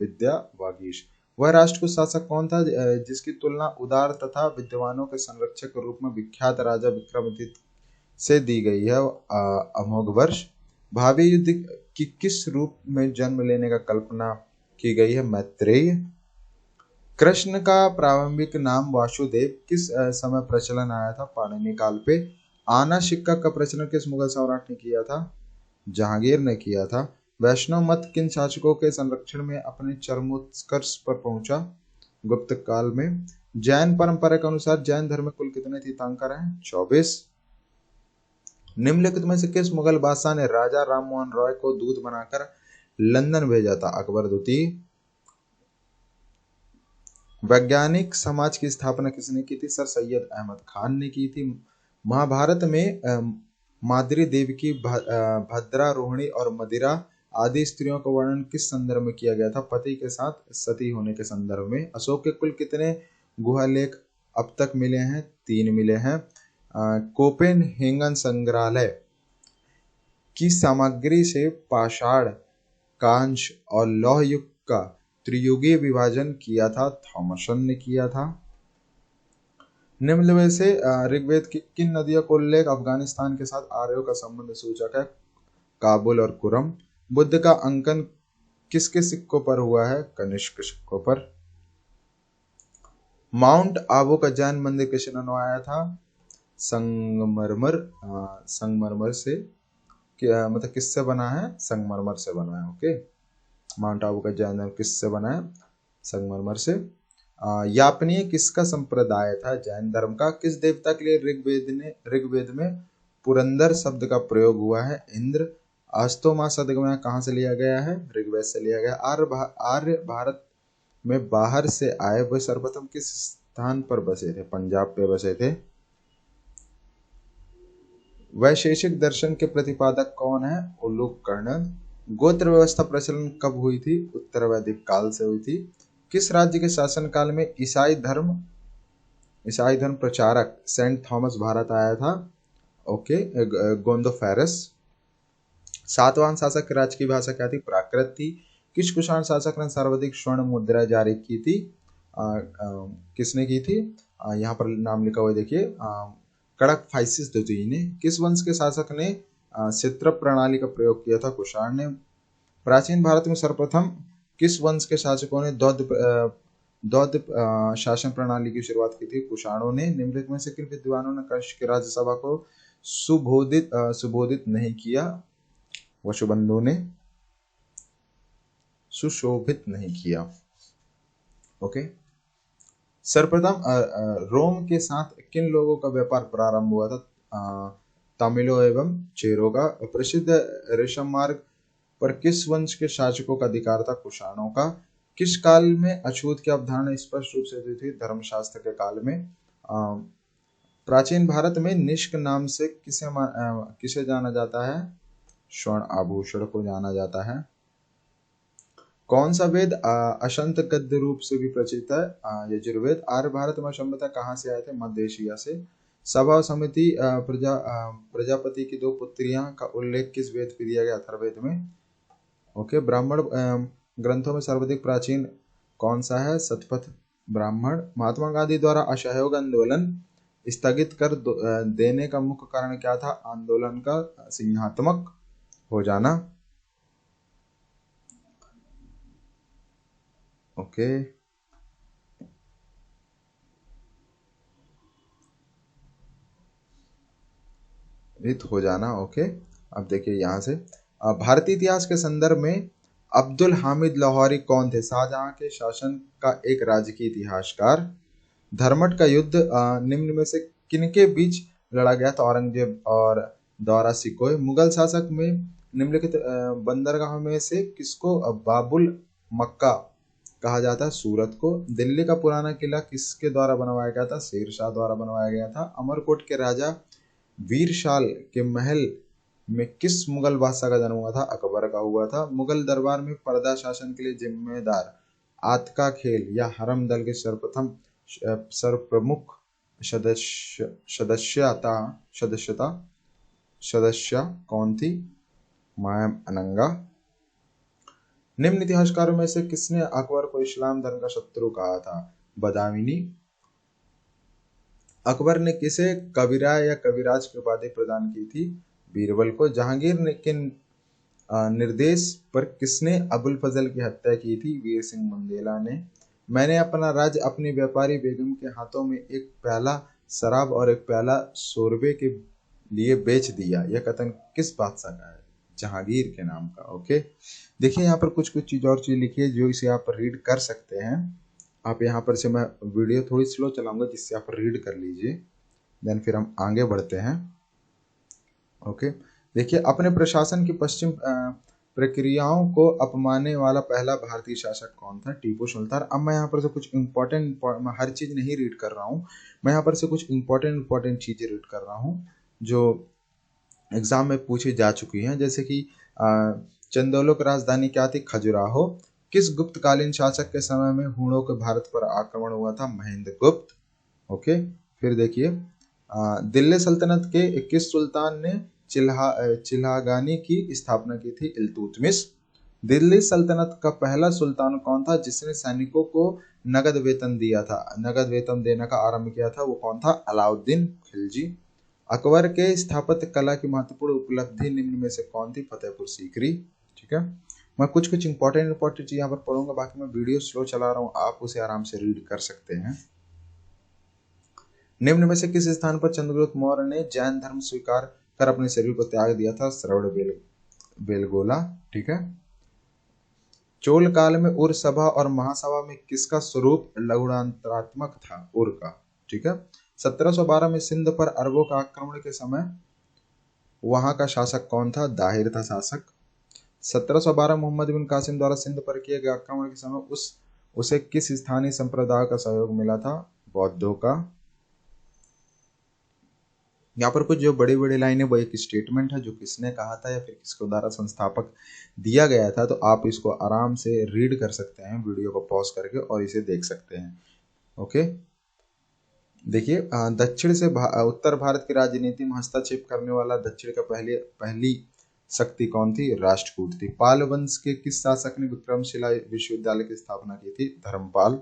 विद्या वागीश। वह राष्ट्रकूट शासक कौन था जिसकी तुलना उदार तथा विद्वानों के संरक्षक के रूप में विख्यात राजा विक्रमादित्य से दी गई है? अमोघ वर्ष। भावी युद्ध की किस रूप में जन्म लेने का कल्पना की गई है? मैत्रेय। कृष्ण का प्रारंभिक नाम वासुदेव किस समय प्रचलन आया था? पाणिनि काल पे। आना सिक्का का प्रचलन किस मुगल सम्राट ने किया था? जहांगीर ने किया था। वैष्णव मत किन शासकों के संरक्षण में अपने चरमोत्कर्ष पर पहुंचा? गुप्त काल में। जैन परंपरा के अनुसार जैन धर्म में कुल कितने तीर्थंकर हैं? 24। निम्नलिखित में से किस मुगल बादशाह ने राजा राममोहन रॉय को दूत बनाकर लंदन भेजा था? अकबर द्वितीय। वैज्ञानिक समाज की स्थापना किसने की थी? सर सैयद अहमद खान ने की थी। महाभारत में माद्री देवी की भद्रा, रोहिणी और मदिरा आदि स्त्रियों का वर्णन किस संदर्भ में किया गया था? पति के साथ सती होने के संदर्भ में। अशोक के कुल कितने गुहालेख अब तक मिले हैं? 3 मिले हैं। कोपेनहेगन संग्रहालय की सामग्री से पाषाण, कांस्य और लौह युग का त्रियुगीय विभाजन किया था? थॉमसन ने किया था। निम्न में से ऋग्वेद की किन नदियों का उल्लेख अफगानिस्तान के साथ आर्यों का संबंध सूचक है? काबुल और कुरम। बुद्ध का अंकन किसके सिक्कों पर हुआ है? कनिष्क सिक्कों पर। माउंट आबू का जैन मंदिर किसने बनवाया था? संगमरमर से। मतलब किससे बना है? संगमरमर से बना है। ओके। माउंट आबू का जैन मंदिर किससे बना है? संगमरमर से। यापनीय किसका संप्रदाय था? जैन धर्म का। किस देवता के लिए ऋग्वेद में पुरंदर शब्द का प्रयोग हुआ है? इंद्र। अस्तोमा सदगमय कहाँ से लिया गया है? ऋग्वेद से लिया गया। आर्य भारत में बाहर से आए वह सर्वप्रथम किस स्थान पर बसे थे? पंजाब पे बसे थे। वैशेषिक दर्शन के प्रतिपादक कौन है? उल्लूक कर्णन। गोत्र व्यवस्था प्रचलन कब हुई थी? उत्तर वैदिक काल से हुई थी। किस राज्य के शासनकाल में ईसाई धर्म प्रचारक सेंट थॉमस भारत आया था? ओके। गोंदोफेरस। सातवाहन शासक की राज्य की भाषा क्या थी? प्राकृत थी। किस कुषाण शासक ने सर्वाधिक स्वर्ण मुद्रा जारी की थी? किसने की थी? यहाँ पर नाम लिखा हुआ देखिए, कडकफाइसिस द्वितीय ने। किस वंश के शासक ने चित्र प्रणाली का प्रयोग किया था? कुषाण ने। प्राचीन भारत में सर्वप्रथम किस वंश के शासकों ने द्वैध शासन प्रणाली की शुरुआत की थी? कुषाणों ने। निम्नलिखित में से किन विद्वानों ने कनिष्क की राज्यसभा को सुबोधित नहीं किया? वसुबंधु ने। सुशोभित नहीं किया। ओके। सर्वप्रथम रोम के साथ किन लोगों का व्यापार प्रारंभ हुआ था? तमिलों एवं चेरों का। प्रसिद्ध रेशम मार्ग पर किस वंश के शासकों का अधिकार था? कुषाणों का। किस काल में अछूत की अवधारणा स्पष्ट रूप से दी थी? धर्मशास्त्र के काल में। प्राचीन भारत में निष्क नाम से किसे जाना जाता है? स्वर्ण आभूषण को जाना जाता है। कौन सा वेद अशंत गद्य रूप से भी प्रचलित है? यजुर्वेद। आर्य भारत में सभ्यता कहाँ से आए थे? मध्य एशिया से। सभा समिति प्रजापति की दो पुत्रियां का उल्लेख किस वेद में दिया गया? अथर्ववेद में। ओके। ब्राह्मण ग्रंथों में सर्वाधिक प्राचीन कौन सा है? शतपथ ब्राह्मण। महात्मा गांधी द्वारा असहयोग आंदोलन स्थगित कर देने का मुख्य कारण क्या था? आंदोलन का सिंहात्मक हो जाना। ओके। रित हो जाना। ओके। अब देखिए यहाँ से भारतीय इतिहास के संदर्भ में अब्दुल हामिद लाहौरी कौन थे? शाहजहां के शासन का एक राजकीय इतिहासकार। धर्मट का युद्ध निम्न में से किनके बीच लड़ा गया था? औरंगजेब और दौरा सिकोय। मुगल शासक में निम्नलिखित बंदरगाहों में से किसको बाबुल मक्का कहा जाता है? सूरत को। दिल्ली का पुराना किला किसके द्वारा बनवाया गया था? शेरशाह द्वारा बनवाया गया था। अमरकोट के राजा वीरशाल के महल में किस मुगल बादशाह का जन्म हुआ था? अकबर का हुआ था। मुगल दरबार में पर्दा शासन के लिए जिम्मेदार आतका खेल या हरम दल के सर्वप्रमुख सदस्या कौन थी? मायम अनंगा। निम्न इतिहासकारों में से किसने अकबर को इस्लाम धर्म का शत्रु कहा था? बदामिनी। अकबर ने किसे कबीरा या कविराज की उपाधि प्रदान की थी? बीरबल को। जहांगीर ने किन निर्देश पर किसने अबुल फजल की हत्या की थी? वीर सिंह मंगेला ने। मैंने अपना राज्य अपनी व्यापारी बेगम के हाथों में एक प्याला शराब और एक प्याला शोरबे के लिए बेच दिया। यह कथन किस बादशाह का है? जहांगीर के नाम का। ओके। देखिए यहाँ पर कुछ चीज और चीज लिखी है जो इसे आप रीड कर सकते हैं। आप यहाँ पर से मैं वीडियो थोड़ी स्लो चलाऊंगा जिससे आप रीड कर लीजिए, देन फिर हम आगे बढ़ते हैं। ओके। देखिए अपने प्रशासन की पश्चिम प्रक्रियाओं को अपनाने वाला पहला भारतीय शासक कौन था? टीपू सुल्तान। अब मैं यहाँ पर से कुछ इंपॉर्टेंट, मैं हर चीज नहीं रीड कर रहा हूँ, मैं यहाँ पर से कुछ इंपॉर्टेंट चीजें रीड कर रहा हूँ जो एग्जाम में पूछी जा चुकी हैं। जैसे कि चंदौलों की राजधानी क्या थी? खजुराहो। किस गुप्तकालीन शासक के समय में हूणों के भारत पर आक्रमण हुआ था? महेंद्र गुप्त। ओके। फिर देखिए दिल्ली सल्तनत के किस सुल्तान ने चिल्हागानी की स्थापना की थी? इल्तुतमिश। दिल्ली सल्तनत का पहला सुल्तान कौन था जिसने सैनिकों को नगद वेतन दिया था, नगद वेतन देने का आरंभ किया था? वो कौन था? अलाउद्दीन खिलजी। अकबर के स्थापत्य कला की महत्वपूर्ण उपलब्धि निम्न में से कौन थी? फतेहपुर सीकरी। ठीक है। मैं कुछ इंपॉर्टेंट चीज यहाँ पर पढ़ूंगा, बाकी मैं वीडियो स्लो चला रहा हूँ, आप उसे आराम से रीड कर सकते हैं। निम्न में से किस स्थान पर चंद्रगुप्त मौर्य ने जैन धर्म स्वीकार कर अपने शरीर को त्याग दिया था? श्रवण बेलगोला। ठीक है। चोल काल में उर सभा और महासभा में किसका स्वरूप लघुणांतरात्मक था? उर का। ठीक है। 1712 में सिंध पर अरबों का आक्रमण के समय वहां का शासक कौन था? दाहिर था शासक। 1712 मोहम्मद बिन कासिम द्वारा सिंध पर किए गए आक्रमण के समय उसे किस स्थानीय संप्रदाय का सहयोग मिला था? बौद्धों का। यहाँ पर कुछ जो बड़ी बड़ी लाइन है वो एक स्टेटमेंट है जो किसने कहा था या फिर किसको द्वारा संस्थापक दिया गया था, तो आप इसको आराम से रीड कर सकते हैं वीडियो को पॉज करके और इसे देख सकते हैं। ओके। देखिए दक्षिण से उत्तर भारत की राजनीति में हस्तक्षेप करने वाला दक्षिण का पहली शक्ति कौन थी? राष्ट्रकूट थी। पाल वंश के किस शासक ने विक्रमशिला विश्वविद्यालय की स्थापना की थी? धर्मपाल।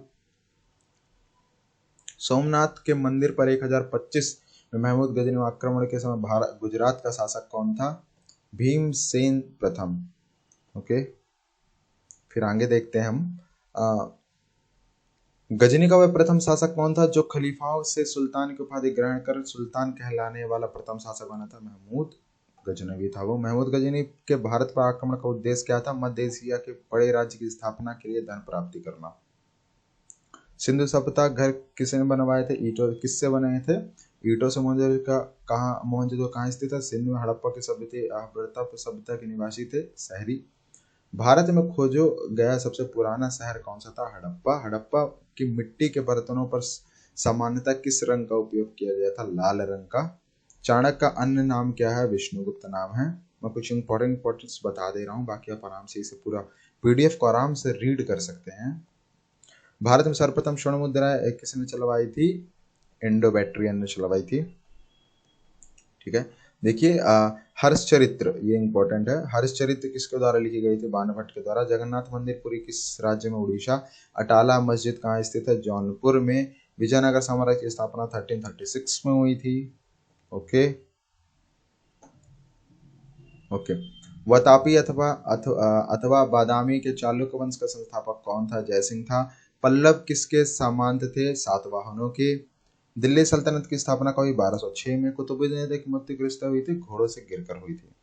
सोमनाथ के मंदिर पर 1025 में महमूद गजनी आक्रमण के समय गुजरात का शासक कौन था? भीमसेन प्रथम। ओके। फिर आगे देखते हैं हम गजनी का वह प्रथम शासक कौन था जो खलीफाओं से सुल्तान की उपाधि ग्रहण कर सुल्तान कहलाने वाला प्रथम शासक बना था? महमूद गजनवी था वो। महमूद गजनवी के भारत पर आक्रमण का उद्देश्य क्या था? मध्य एशिया के बड़े राज्य की स्थापना के लिए धन प्राप्ति करना। सिंधु सभ्यता घर किसने बनवाए थे? ईंटों किससे बनाए थे? ईंटों से। मोहनजोदड़ो कहाँ स्थित है? सिंध में। हड़प्पा की सभ्यता सभ्यता के निवासी थे शहरी। भारत में खोजो गया सबसे पुराना शहर कौन सा था? हड़प्पा। हड़प्पा की मिट्टी के बर्तनों पर सामान्यतः किस रंग का उपयोग किया गया था? लाल रंग का। चाणक्य का अन्य नाम क्या है? विष्णुगुप्त नाम है। मैं कुछ इंपॉर्टेंट बता दे रहा हूँ, बाकी आप आराम से इसे पूरा पीडीएफ को आराम से रीड कर सकते हैं। भारत में सर्वप्रथम स्वर्ण मुद्रा किसने चलवाई थी? इंडो-बैक्ट्रियन ने चलवाई थी। ठीक है, देखिए हर्षचरित्र, ये इंपॉर्टेंट है। हर्षचरित्र किसके द्वारा लिखी गई थी? बाणभट्ट के द्वारा। जगन्नाथ मंदिर पुरी किस राज्य में? उड़ीसा। अटाला मस्जिद कहाँ स्थित है? जौनपुर में। विजयनगर साम्राज्य की स्थापना 1336 में हुई थी। Okay okay. वतापी अथवा बादामी के चालुक्य वंश का संस्थापक कौन था? जयसिंह था। पल्लव किसके सामंत थे? सातवाहनों के। दिल्ली सल्तनत की स्थापना कभी 1206 में। कुतुबुद्दीन की मृत्यु किस तरह हुई थी? घोड़ों से गिरकर हुई थी।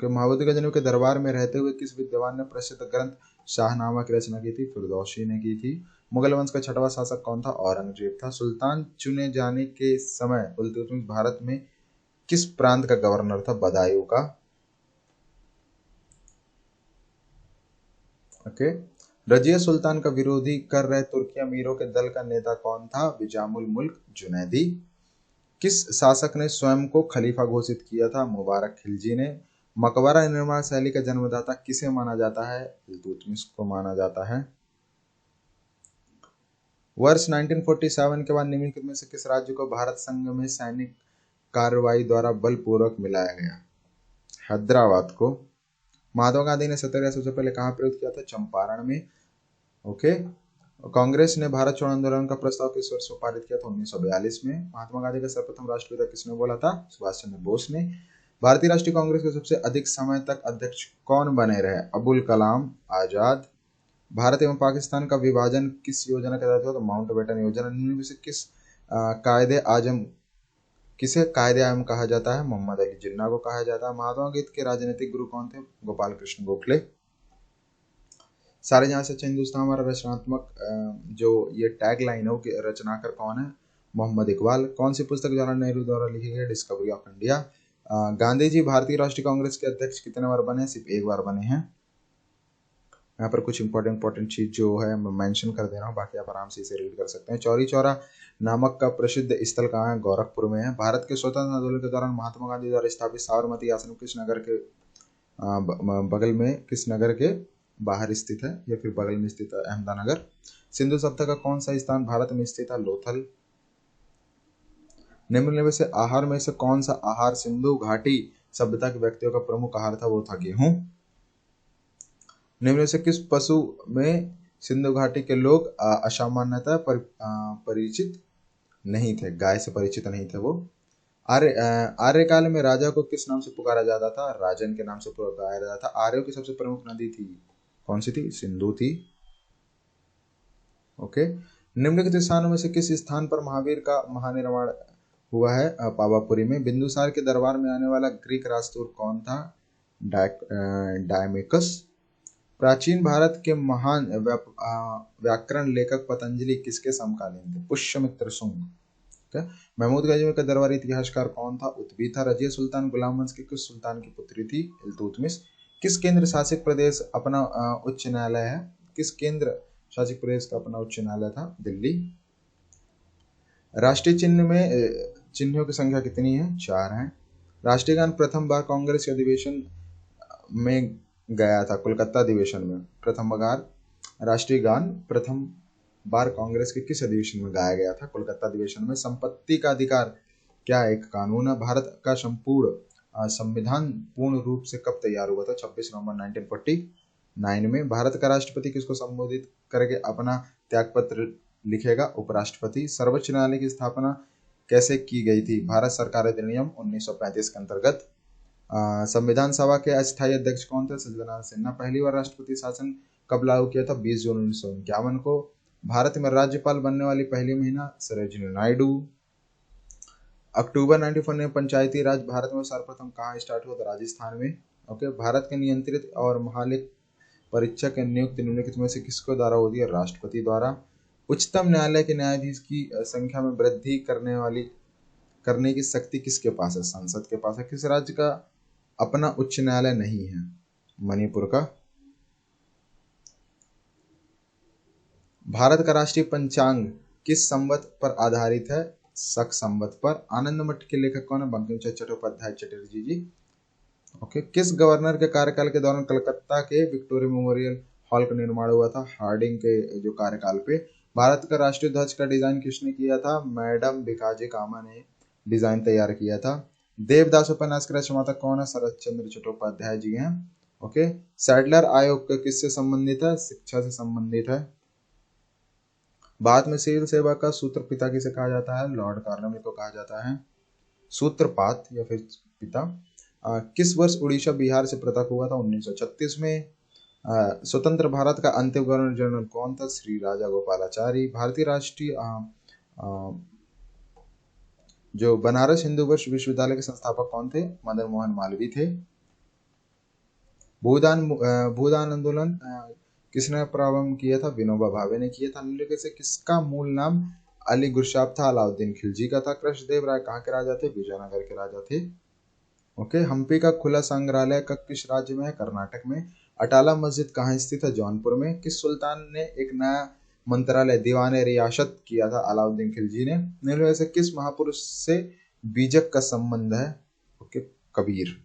महमूद गजनवी के दरबार में रहते हुए किस विद्वान ने प्रसिद्ध ग्रंथ शाहनामा की रचना की थी? फिरदौसी ने की थी। मुगल वंश का छठवां शासक कौन था? औरंगजेब था। सुल्तान चुने जाने के समय इल्तुतमिश भारत में किस प्रांत का गवर्नर था? बदायूं का। ओके। रजिया सुल्तान का विरोधी कर रहे तुर्की अमीरों के दल का नेता कौन था? विजामुल मुल्क जुनैदी। किस शासक ने स्वयं को खलीफा घोषित किया था? मुबारक खिलजी ने। मकबरा निर्माण शैली का जन्मदाता किसे माना जाता है? इल्तुतमिश को माना जाता है। वर्ष 1947 के बाद निम्नलिखित में से किस राज्य को भारत संघ में सैनिक कार्रवाई द्वारा बलपूर्वक मिलाया गया? हैदराबाद को। महात्मा गांधी ने सत्याग्रह सबसे पहले कहाँ प्रयुक्त किया था? चंपारण में। ओके। कांग्रेस ने भारत छोड़ो आंदोलन का प्रस्ताव किस वर्ष में पारित किया था? 1942 में। महात्मा गांधी का सर्वप्रथम राष्ट्रपिता किसने बोला था? सुभाष चंद्र बोस ने। भारतीय राष्ट्रीय कांग्रेस के सबसे अधिक समय तक अध्यक्ष कौन बने रहे? अबुल कलाम आजाद। भारत एवं पाकिस्तान का विभाजन किस योजना के तहत हुआ? तो माउंटबेटन योजना। निम्न में से किसे कायदे आजम कहा जाता है? मोहम्मद अली जिन्ना को कहा जाता है। महात्मा गांधी के राजनीतिक गुरु कौन थे? गोपाल कृष्ण गोखले। सारे जहां से अच्छा हिंदुस्तान हमारा रचनात्मक जो ये टैग लाइन है वो रचनाकार कौन है? मोहम्मद इकबाल। कौन सी पुस्तक जवाहरलाल नेहरू द्वारा लिखी गई? Discovery of India. Gandhi ji भारतीय राष्ट्रीय कांग्रेस के अध्यक्ष कितने बार बने? सिर्फ एक बार बने हैं। यहाँ पर कुछ इंपॉर्टेंट चीज जो है मैं मेंशन कर दे रहा हूँ, बाकी आप आराम से इसे रीड कर सकते हैं। चौरी चौरा नामक का प्रसिद्ध स्थल कहाँ है? गोरखपुर में है। भारत के स्वतंत्र आंदोलन के दौरान महात्मा गांधी द्वारा स्थापित साबरमती आश्रम किस नगर के बगल में, किस नगर के बाहर स्थित है या फिर बगल में स्थित है? अहमदानगर। सिंधु सभ्यता का कौन सा स्थान भारत में स्थित है? लोथल। निम्न में से आहार में से कौन सा आहार सिंधु घाटी सभ्यता के व्यक्तियों का प्रमुख आहार था? वो था गेहूं। निम्न में से किस पशु में सिंधु घाटी के लोग असामान्यतः परिचित नहीं थे? गाय से परिचित नहीं थे वो। आर्यकाल में राजा को किस नाम से पुकारा जाता था? राजन के नाम से पुकारा जाता था। आर्यों की सबसे प्रमुख नदी थी कौन सी थी? सिंधु थी। ओके। निम्नलिखित स्थानों में से किस स्थान पर महावीर का महानिर्वाण हुआ है? पावापुरी में। बिंदुसार के दरबार में आने वाला ग्रीक राजदूत कौन था? डायमेकस। प्राचीन भारत के महान व्याकरण लेखक पतंजलि किसके समकालीन थे? पुष्यमित्र शुंग। महमूद गजनवी का दरबारी इतिहासकार कौन था? उत्बी था। रजिया सुल्तान गुलाम वंश की किस सुल्तान की पुत्री थी? इल्तुतमिश। किस केंद्र शासित प्रदेश अपना उच्च न्यायालय है? किस केंद्र शासित प्रदेश का अपना उच्च न्यायालय था? दिल्ली। राष्ट्रीय चिन्ह में चिन्हों की संख्या कितनी है? 4 है। राष्ट्रीय गान प्रथम बार कांग्रेस के अधिवेशन में गया था? कोलकाता अधिवेशन में। प्रथम बार राष्ट्रीय गान प्रथम बार कांग्रेस के किस अधिवेशन में गाया गया था? कोलकाता अधिवेशन में। संपत्ति का अधिकार क्या एक कानून है? भारत का संपूर्ण संविधान पूर्ण रूप से कब तैयार हुआ था? 26 नवंबर 1949 में। भारत का राष्ट्रपति किसको संबोधित करके अपना त्यागपत्र लिखेगा? उपराष्ट्रपति। सर्वोच्च न्यायालय की स्थापना कैसे की गई थी? भारत सरकार अधिनियम 1935 के अंतर्गत। संविधान सभा के अस्थायी अध्यक्ष कौन थे? सज्जनारायण सिन्हा। पहली बार राष्ट्रपति शासन कब लागू किया था? 20 जून 1951 को। भारत में राज्यपाल बनने वाली पहली महिला सरोजिनी नायडू। अक्टूबर 94 में पंचायती राज भारत में सर्वप्रथम कहाँ स्टार्ट हुआ था? राजस्थान में। ओके, भारत के नियंत्रित और महालेख परीक्षक की नियुक्ति निम्नलिखित में से किसके द्वारा होती है? राष्ट्रपति द्वारा। उच्चतम न्यायालय के न्यायाधीश की संख्या में वृद्धि करने की शक्ति किसके पास है? संसद के पास है। किस राज्य का अपना उच्च न्यायालय नहीं है? मणिपुर का। भारत का राष्ट्रीय पंचांग किस संवत पर आधारित है? शक संवत पर। आनंद मठ के लेखक कौन है? बंकिम चंद्र चट्टोपाध्याय चटर्जी जी। ओके, किस गवर्नर के कार्यकाल के दौरान कलकत्ता के विक्टोरिया मेमोरियल हॉल का निर्माण हुआ था? हार्डिंग के जो कार्यकाल पे। भारत का राष्ट्रीय ध्वज का डिजाइन किसने किया था? मैडम भिकाजी कामा ने डिजाइन तैयार किया था। देवदास उपन्यास के रचयिता कौन है? शरत चंद्र चट्टोपाध्याय जी हैं। ओके, सैडलर आयोग किससे संबंधित है? शिक्षा से संबंधित है। भारत में सिविल सेवा का सूत्रपिता किसे कहा जाता है? लॉर्ड कार्नवालिस को कहा जाता है। सूत्रपात या फिर पिता। किस वर्ष उड़ीसा बिहार से पृथक हुआ था? 1936 में। स्वतंत्र भारत का अंतिम गवर्नर जनरल कौन था? श्री राजा गोपालाचारी। भारतीय राष्ट्रीय जो बनारस हिंदू विश्वविद्यालय के संस्थापक कौन थे? मदन मोहन मालवीय थे। भूदान आंदोलन किसने प्रारंभ किया था? विनोबा भावे ने किया था। निम्नलिखित से किसका मूल नाम अली गुरशाब था? अलाउद्दीन खिलजी का था। कृष्णदेव राय कहाँ के राजा थे? विजयनगर के राजा थे। ओके, हम्पी का खुला संग्रहालय किस राज्य में है? कर्नाटक में। अटाला मस्जिद कहाँ स्थित है? जौनपुर में। किस सुल्तान ने एक नया मंत्रालय दीवाने रियासत किया था? अलाउद्दीन खिलजी ने। निम्नलिखित से किस महापुरुष से बीजक का संबंध है? ओके, कबीर।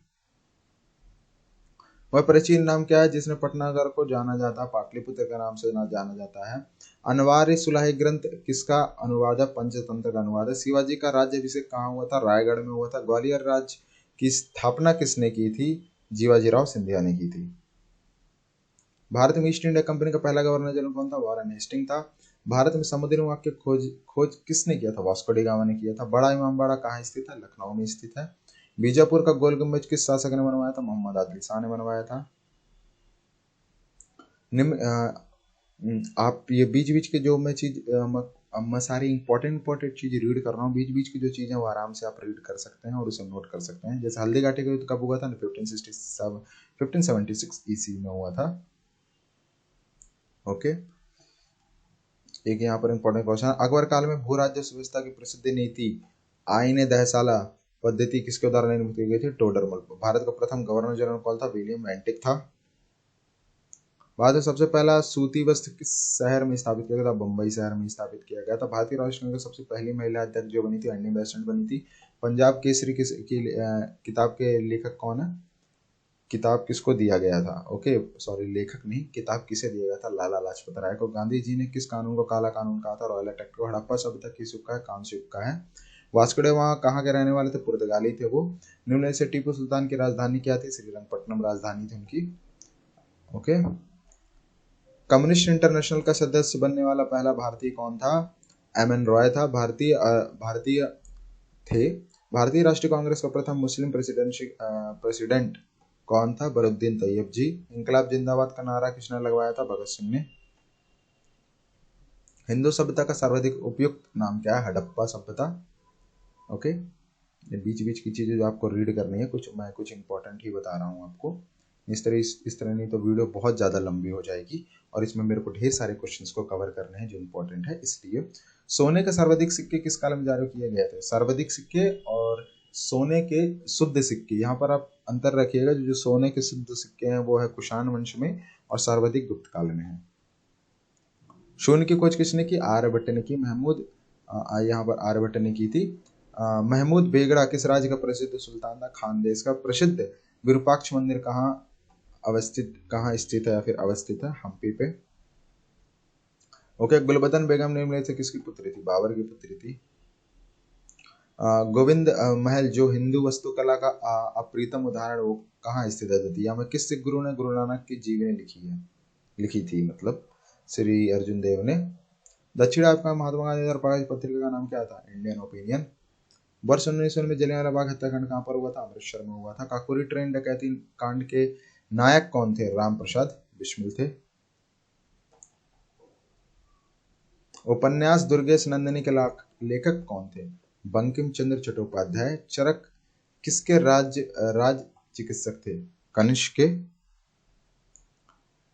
वह प्राचीन नाम क्या है जिसने पटनागर को जाना जाता है? पाटलिपुत्र के नाम से जाना जाता है। अनवारी सुलह ग्रंथ किसका अनुवाद है? पंचतंत्र का अनुवाद है। शिवाजी का राज्याभिषेक कहाँ हुआ था? रायगढ़ में हुआ था। ग्वालियर राज्य की स्थापना किसने की थी? जीवाजीराव सिंधिया ने की थी। भारत में ईस्ट इंडिया कंपनी का पहला गवर्नर जनरल कौन था? वॉरेन हेस्टिंग था। भारत में समुद्री मार्ग की खोज किसने किया था? वास्को डी गामा ने किया था। बड़ा इमामबाड़ा कहाँ स्थित है? लखनऊ में स्थित है। बीजापुर का गोल गुम्बज किस शासक ने बनवाया था? मोहम्मद आदिल शाह ने बनवाया था। आप ये बीच बीच के जो मैं चीज मैं सारी इंपॉर्टेंट चीज रीड कर रहा हूँ, बीच बीच की जो चीजें वो आराम से आप रीड कर सकते हैं और उसे नोट कर सकते हैं। जैसे हल्दी घाटी का युद्ध कब हुआ था? 1576 ईस्वी में हुआ था। ओके, एक यहाँ पर इंपॉर्टेंट क्वेश्चन। अकबर काल में भू राज्य व्यवस्था की प्रसिद्ध नीति आईने दहसाला पद्धति किसके द्वारा निर्मित की गई थी? टोडरमल। भारत का प्रथम गवर्नर जनरल कौन था? विलियम वेंटिक था। भारत में सबसे पहला सूती वस्त्र किस शहर में स्थापित किया गया था? बम्बई शहर में स्थापित किया गया था। भारतीय राष्ट्रीय कांग्रेस सबसे पहली महिला अध्यक्ष जो बनी थी? अन्नी बेसेंट बनी थी। पंजाब केसरी किताब के लेखक कौन है? किताब किसको दिया गया था? ओके, सॉरी, लेखक नहीं, किताब किसे दिया गया था? लाला लाजपत राय को। गांधी जी ने किस कानून को काला कानून कहा था? रॉयल एक्ट को। हड़प्पा सभ्यता किस युग का है? कांस्य युग का है। वास्को डे वहां कहाँ के रहने वाले थे? पुर्तगाली थे वो। निम्न से टीपू सुल्तान की राजधानी क्या थी? श्रीरंगपट्टनम राजधानी थी उनकी। ओके, कम्युनिस्ट इंटरनेशनल का सदस्य बनने वाला पहला भारतीय कौन था? एम.एन. रॉय था। भारतीय थे। भारतीय राष्ट्रीय कांग्रेस का प्रथम मुस्लिम प्रेसिडेंट कौन था? बरुद्दीन तैयब जी। इंकलाब जिंदाबाद का नारा किसने लगवाया था? भगत सिंह ने। हिंदू सभ्यता का सर्वाधिक उपयुक्त नाम क्या है? हड़प्पा सभ्यता। ओके, ये बीच बीच की चीजें जो आपको रीड करनी है, मैं कुछ इंपॉर्टेंट ही बता रहा हूँ आपको। इस तरह नहीं तो वीडियो बहुत ज़्यादा लंबी हो जाएगी और इसमें मेरे को ढेर सारे क्वेश्चंस को कवर करने हैं जो इंपॉर्टेंट है। इसलिए सोने के सर्वाधिक सिक्के किस काल में जारी किए गए थे? सर्वाधिक सिक्के और सोने के शुद्ध सिक्के, यहाँ पर आप अंतर रखिएगा। जो सोने के शुद्ध सिक्के हैं वो है कुषाण वंश में और सर्वाधिक गुप्त काल में है। शून्य की खोज किसने की? आर्यभट्ट ने की। यहाँ पर आर्यभट्ट ने की थी। महमूद बेगड़ा किस राज्य का प्रसिद्ध सुल्तान था? खानदेश का। प्रसिद्ध विरूपाक्ष मंदिर कहाँ स्थित है या फिर अवस्थित है? हम्पी पे। ओके, गुलबदन बेगम निम्नलिखित से किसकी पुत्री थी? बाबर की पुत्री थी। गोविंद महल जो हिंदू वास्तुकला का अप्रीतम उदाहरण वो कहाँ स्थित है? दतिया में। किस सिख गुरु ने गुरु नानक की जीवनी लिखी थी? मतलब श्री अर्जुन देव ने। दक्षिण अफ्रीका में महात्मा गांधी द्वारा प्रकाशित पत्रिका का नाम क्या था? Indian opinion. वर्ष 1900 में जलियांवाला बाग हत्याकांड कहाँ पर हुआ था? अमृतसर में हुआ था। काकोरी ट्रेन डकैती कांड के नायक कौन थे? राम प्रसाद बिस्मिल थे। उपन्यास दुर्गेश नंदिनी के लेखक कौन थे? बंकिम चंद्र चट्टोपाध्याय। चरक किसके राज चिकित्सक थे? कनिष्क के।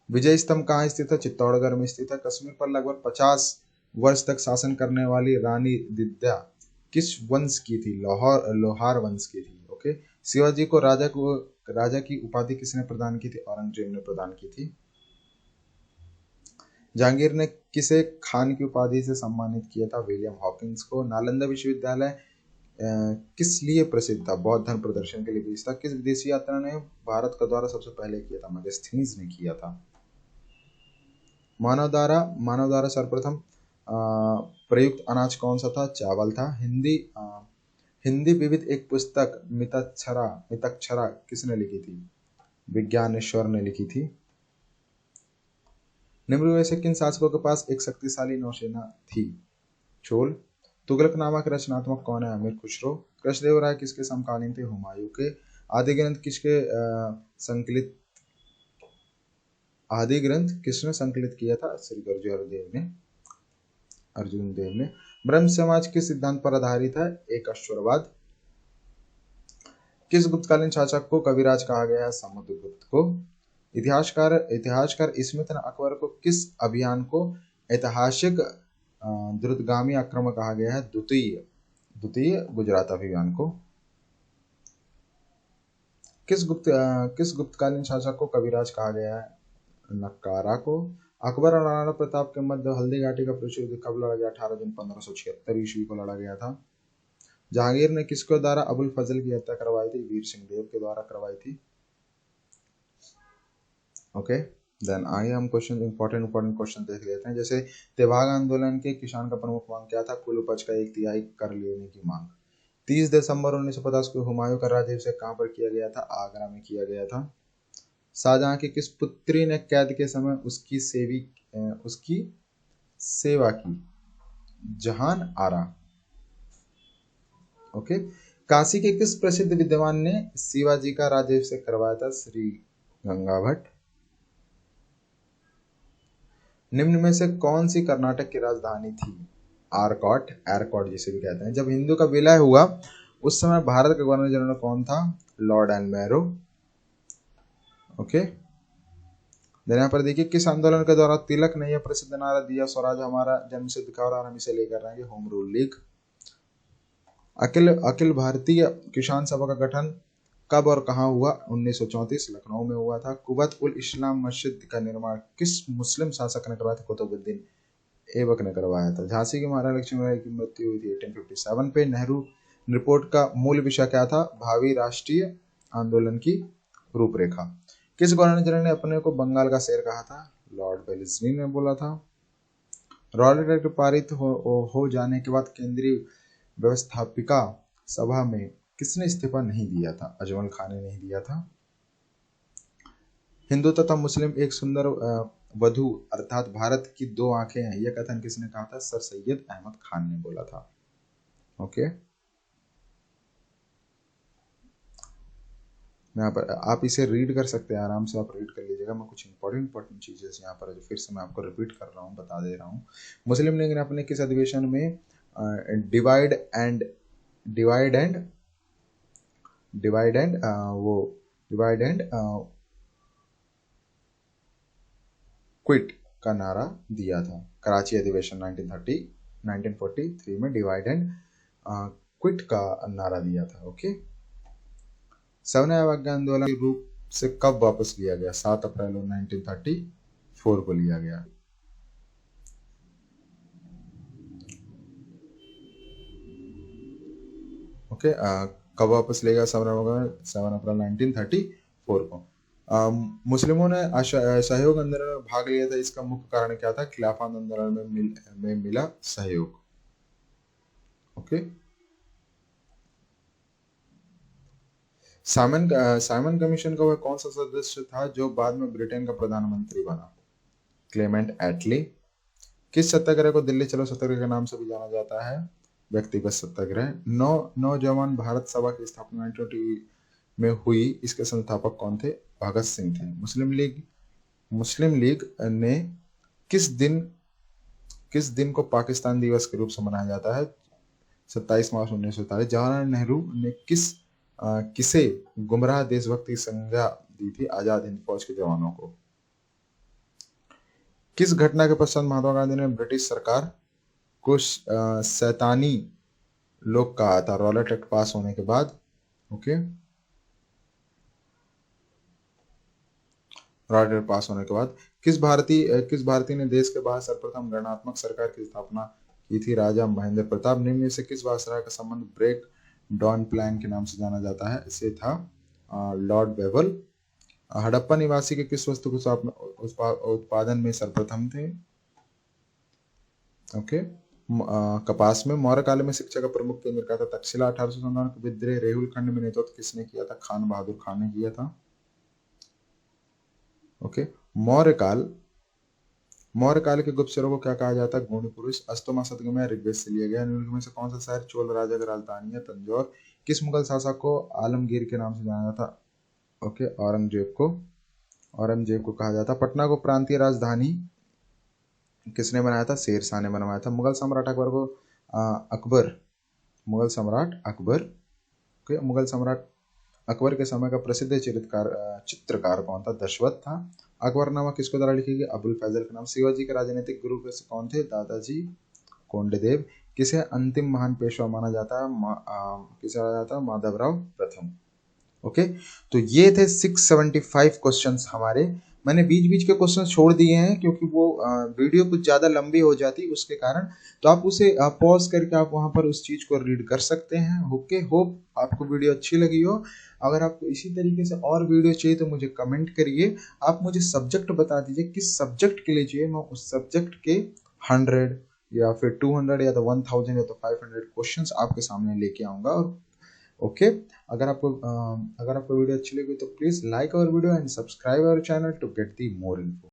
विजय स्तंभ कहाँ स्थित है? चित्तौड़गढ़ में स्थित है। कश्मीर पर लगभग 50 वर्ष तक शासन करने वाली रानी दिद्या किस वंश की थी? लोहार वंश की थी। ओके। शिवाजी को राजा की उपाधि किसने प्रदान की थी? औरंगजेब ने प्रदान की थी। जहांगीर ने किसे खान की उपाधि से सम्मानित किया था? विलियम हॉकिंस को। नालंदा विश्वविद्यालय किस लिए प्रसिद्ध था? बौद्ध धर्म प्रदर्शन के लिए भी था। किस विदेशी यात्रा ने भारत का दौरा सबसे पहले किया था? मेगास्थनीज ने किया था। मानव द्वारा सर्वप्रथम प्रयुक्त अनाज कौन सा था? चावल था। हिंदी विविध एक पुस्तक मितक्षरा किसने लिखी थी? विज्ञानेश्वर ने लिखी थी। निम्न में से किन शासकों के पास एक शक्तिशाली नौसेना थी? चोल। तुगलकनामा के रचनात्मक कौन है? अमीर खुसरो। कृष्णदेवराय किसके समकालीन थे? हुमायूं के। आदि ग्रंथ किसने संकलित किया था? श्री गुरु अर्जुन देव ने। ब्रह्म समाज किस सिद्धांत पर आधारित है? एकश्वरवाद। किस गुप्तकालीन शासक को कविराज कहा गया है? समुद्रगुप्त को। इतिहासकार स्मिथ ने अकबर को किस अभियान को ऐतिहासिक द्रुतगामी आक्रमण कहा गया है? द्वितीय गुजरात अभियान को। किस गुप्तकालीन शासक को कविराज कहा गया है? नक्कारा को। अकबर और राणा प्रताप के मध्य हल्दी घाटी का प्रचुर युद्ध कब लड़ा गया? 18 जून 1576 ईस्वी को लड़ा गया था। जहांगीर ने किसके द्वारा अबुल फजल की हत्या करवाई थी? वीर सिंह देव के द्वारा करवाई थी। ओके। देन आइए हम इंपॉर्टेंट क्वेश्चन देख लेते हैं। जैसे तेभाग आंदोलन के किसान का प्रमुख मांग क्या था? कुल उपज का 1/3 कर लेने की मांग। 30 दिसंबर 1950 को हुमायूं का राज्याभिषेक कहाँ पर किया गया था? आगरा में किया गया था। शाहजहां की किस पुत्री ने कैद के समय उसकी सेवा की? जहान आरा। ओके। काशी के किस प्रसिद्ध विद्वान ने शिवाजी का राज्याभिषेक करवाया था? श्री गंगा भट्ट। निम्न में से कौन सी कर्नाटक की राजधानी थी? एरकॉट जिसे भी कहते हैं। जब हिंदू का विलय हुआ उस समय भारत का गवर्नर जनरल कौन था? लॉर्ड एल्मेरो। ओके। यहाँ पर देखिए किस आंदोलन के दौरान तिलक ने यह प्रसिद्ध नारा दिया? स्वराज हमारा जन्मसिद्ध अधिकार और हम इसे लेकर रहेंगे। Home rule league. Akhil Bharatiya किसान सभा का गठन कब और कहाँ हुआ? 1934 लखनऊ में हुआ था। कुवैत उल इस्लाम मस्जिद का निर्माण किस मुस्लिम शासक ने करवाया था? कुतुबुद्दीन ऐबक ने करवाया था। झांसी की महारानी लक्ष्मीबाई की मृत्यु हुई थी 1857 पे। नेहरू रिपोर्ट का मूल विषय क्या था? भावी राष्ट्रीय आंदोलन की रूपरेखा। किस गवर्नर जनरल ने अपने को बंगाल का शेर कहा था? लॉर्ड वेलेस्ली ने बोला था। रॉयल एक्ट पारित हो जाने के बाद केंद्रीय व्यवस्थापिका सभा में किसने इस्तीफा नहीं दिया था? अजमल खान ने नहीं दिया था। हिंदू तथा मुस्लिम एक सुंदर वधु अर्थात भारत की 2 आंखें हैं, यह कथन किसने कहा था? सर सैयद अहमद खान ने बोला था। ओके। यहाँ पर आप इसे रीड कर सकते हैं, आराम से आप रीड कर लीजिएगा। मैं कुछ इंपॉर्टेंट चीजें यहाँ पर जो फिर से मैं आपको रिपीट कर रहा हूँ, बता दे रहा हूँ। मुस्लिम लीग ने अपने किस अधिवेशन में डिवाइड एंड क्विट का नारा दिया था? कराची अधिवेशन 1943 में डिवाइड एंड क्विट का नारा दिया था। ओके। सविनय अवज्ञा आंदोलन के रूप से कब वापस लिया गया? 7 अप्रैल 1934 को लिया गया। ओके। कब वापस लिया गया 7 अप्रैल 1934 को? मुस्लिमों ने सहयोग आंदोलन में भाग लिया था, इसका मुख्य कारण क्या था? खिलाफत आंदोलन में मिला सहयोग। ओके। साइमन कमीशन का वह कौन सा सदस्य था जो बाद में ब्रिटेन का प्रधानमंत्री बना? क्लेमेंट एटली। किस सत्याग्रह को दिल्ली चलो सत्याग्रह के नाम से भी जाना जाता है? व्यक्तिगत सत्याग्रह। नौजवान भारत सभा की स्थापना 1920 में हुई, इसके संस्थापक कौन थे? भगत सिंह थे। मुस्लिम लीग ने किस दिन को पाकिस्तान दिवस के रूप से मनाया जाता है? 27 मार्च 1947। जवाहरलाल नेहरू ने किसे गुमराह देशभक्ति की संज्ञा दी थी? आजाद हिंद फौज के जवानों को। किस घटना के पश्चात महात्मा गांधी ने ब्रिटिश सरकार को शैतानी लोग कहा था? रॉलेट एक्ट पास होने के बाद। ओके, रॉलेट एक्ट पास होने के बाद। किस भारतीय ने देश के बाहर सर्वप्रथम गणनात्मक सरकार की स्थापना की थी? राजा महेंद्र प्रताप। निम्न में से किस वायसराय का संबंध ब्रेक डॉन प्लान के नाम से जाना जाता है? इसे था लॉर्ड बेवल। हड़प्पा निवासी के किस वस्तु के उत्पादन में सर्वप्रथम थे? ओके, कपास में। मौर्य काल में शिक्षा का प्रमुख केंद्र क्या था? तक्षशिला। 1857 के विद्रोह रेहुल खंड में नेतृत्व किसने किया था? खान बहादुर खान ने किया था। ओके, मौर्य काल के गुप्तचरों को क्या कहा जाता है? गुणी पुरुष। अष्टमा शतक ऋग्वेद से लिया गया। निम्नलिखित में से कौन सा शहर चोल राजा की राजधानी है? तंजौर। किस मुगल शासक को आलमगीर के नाम से जाना जाता? ओके, औरंगजेब को कहा जाता। पटना को प्रांतीय राजधानी किसने बनाया था? शेरशाह ने बनवाया था। मुगल सम्राट अकबर के समय का प्रसिद्ध चित्रकार कौन था? दशरथ था। अकबरनामा किसके द्वारा लिखी गई? अबुल फैजल के नाम। शिवाजी के राजनीतिक गुरु कौन थे? दादाजी कोंडदेव। किसे अंतिम महान पेशवा माना जाता है? माधवराव प्रथम। ओके, तो ये थे 675 क्वेश्चंस हमारे। मैंने बीच बीच के क्वेश्चन छोड़ दिए हैं क्योंकि वो वीडियो कुछ ज़्यादा लंबी हो जाती है उसके कारण, तो आप उसे पॉज करके आप वहाँ पर उस चीज़ को रीड कर सकते हैं। ओके, होप आपको वीडियो अच्छी लगी हो। अगर आपको इसी तरीके से और वीडियो चाहिए तो मुझे कमेंट करिए। आप मुझे सब्जेक्ट बता दीजिए किस सब्जेक्ट के लिए चाहिए, मैं उस सब्जेक्ट के 100 या फिर 200 या तो 1000 या तो 500 क्वेश्चंस आपके सामने लेके आऊँगा। और ओके, अगर आपको वीडियो अच्छी लगी तो please like our video and subscribe our channel to get the more info.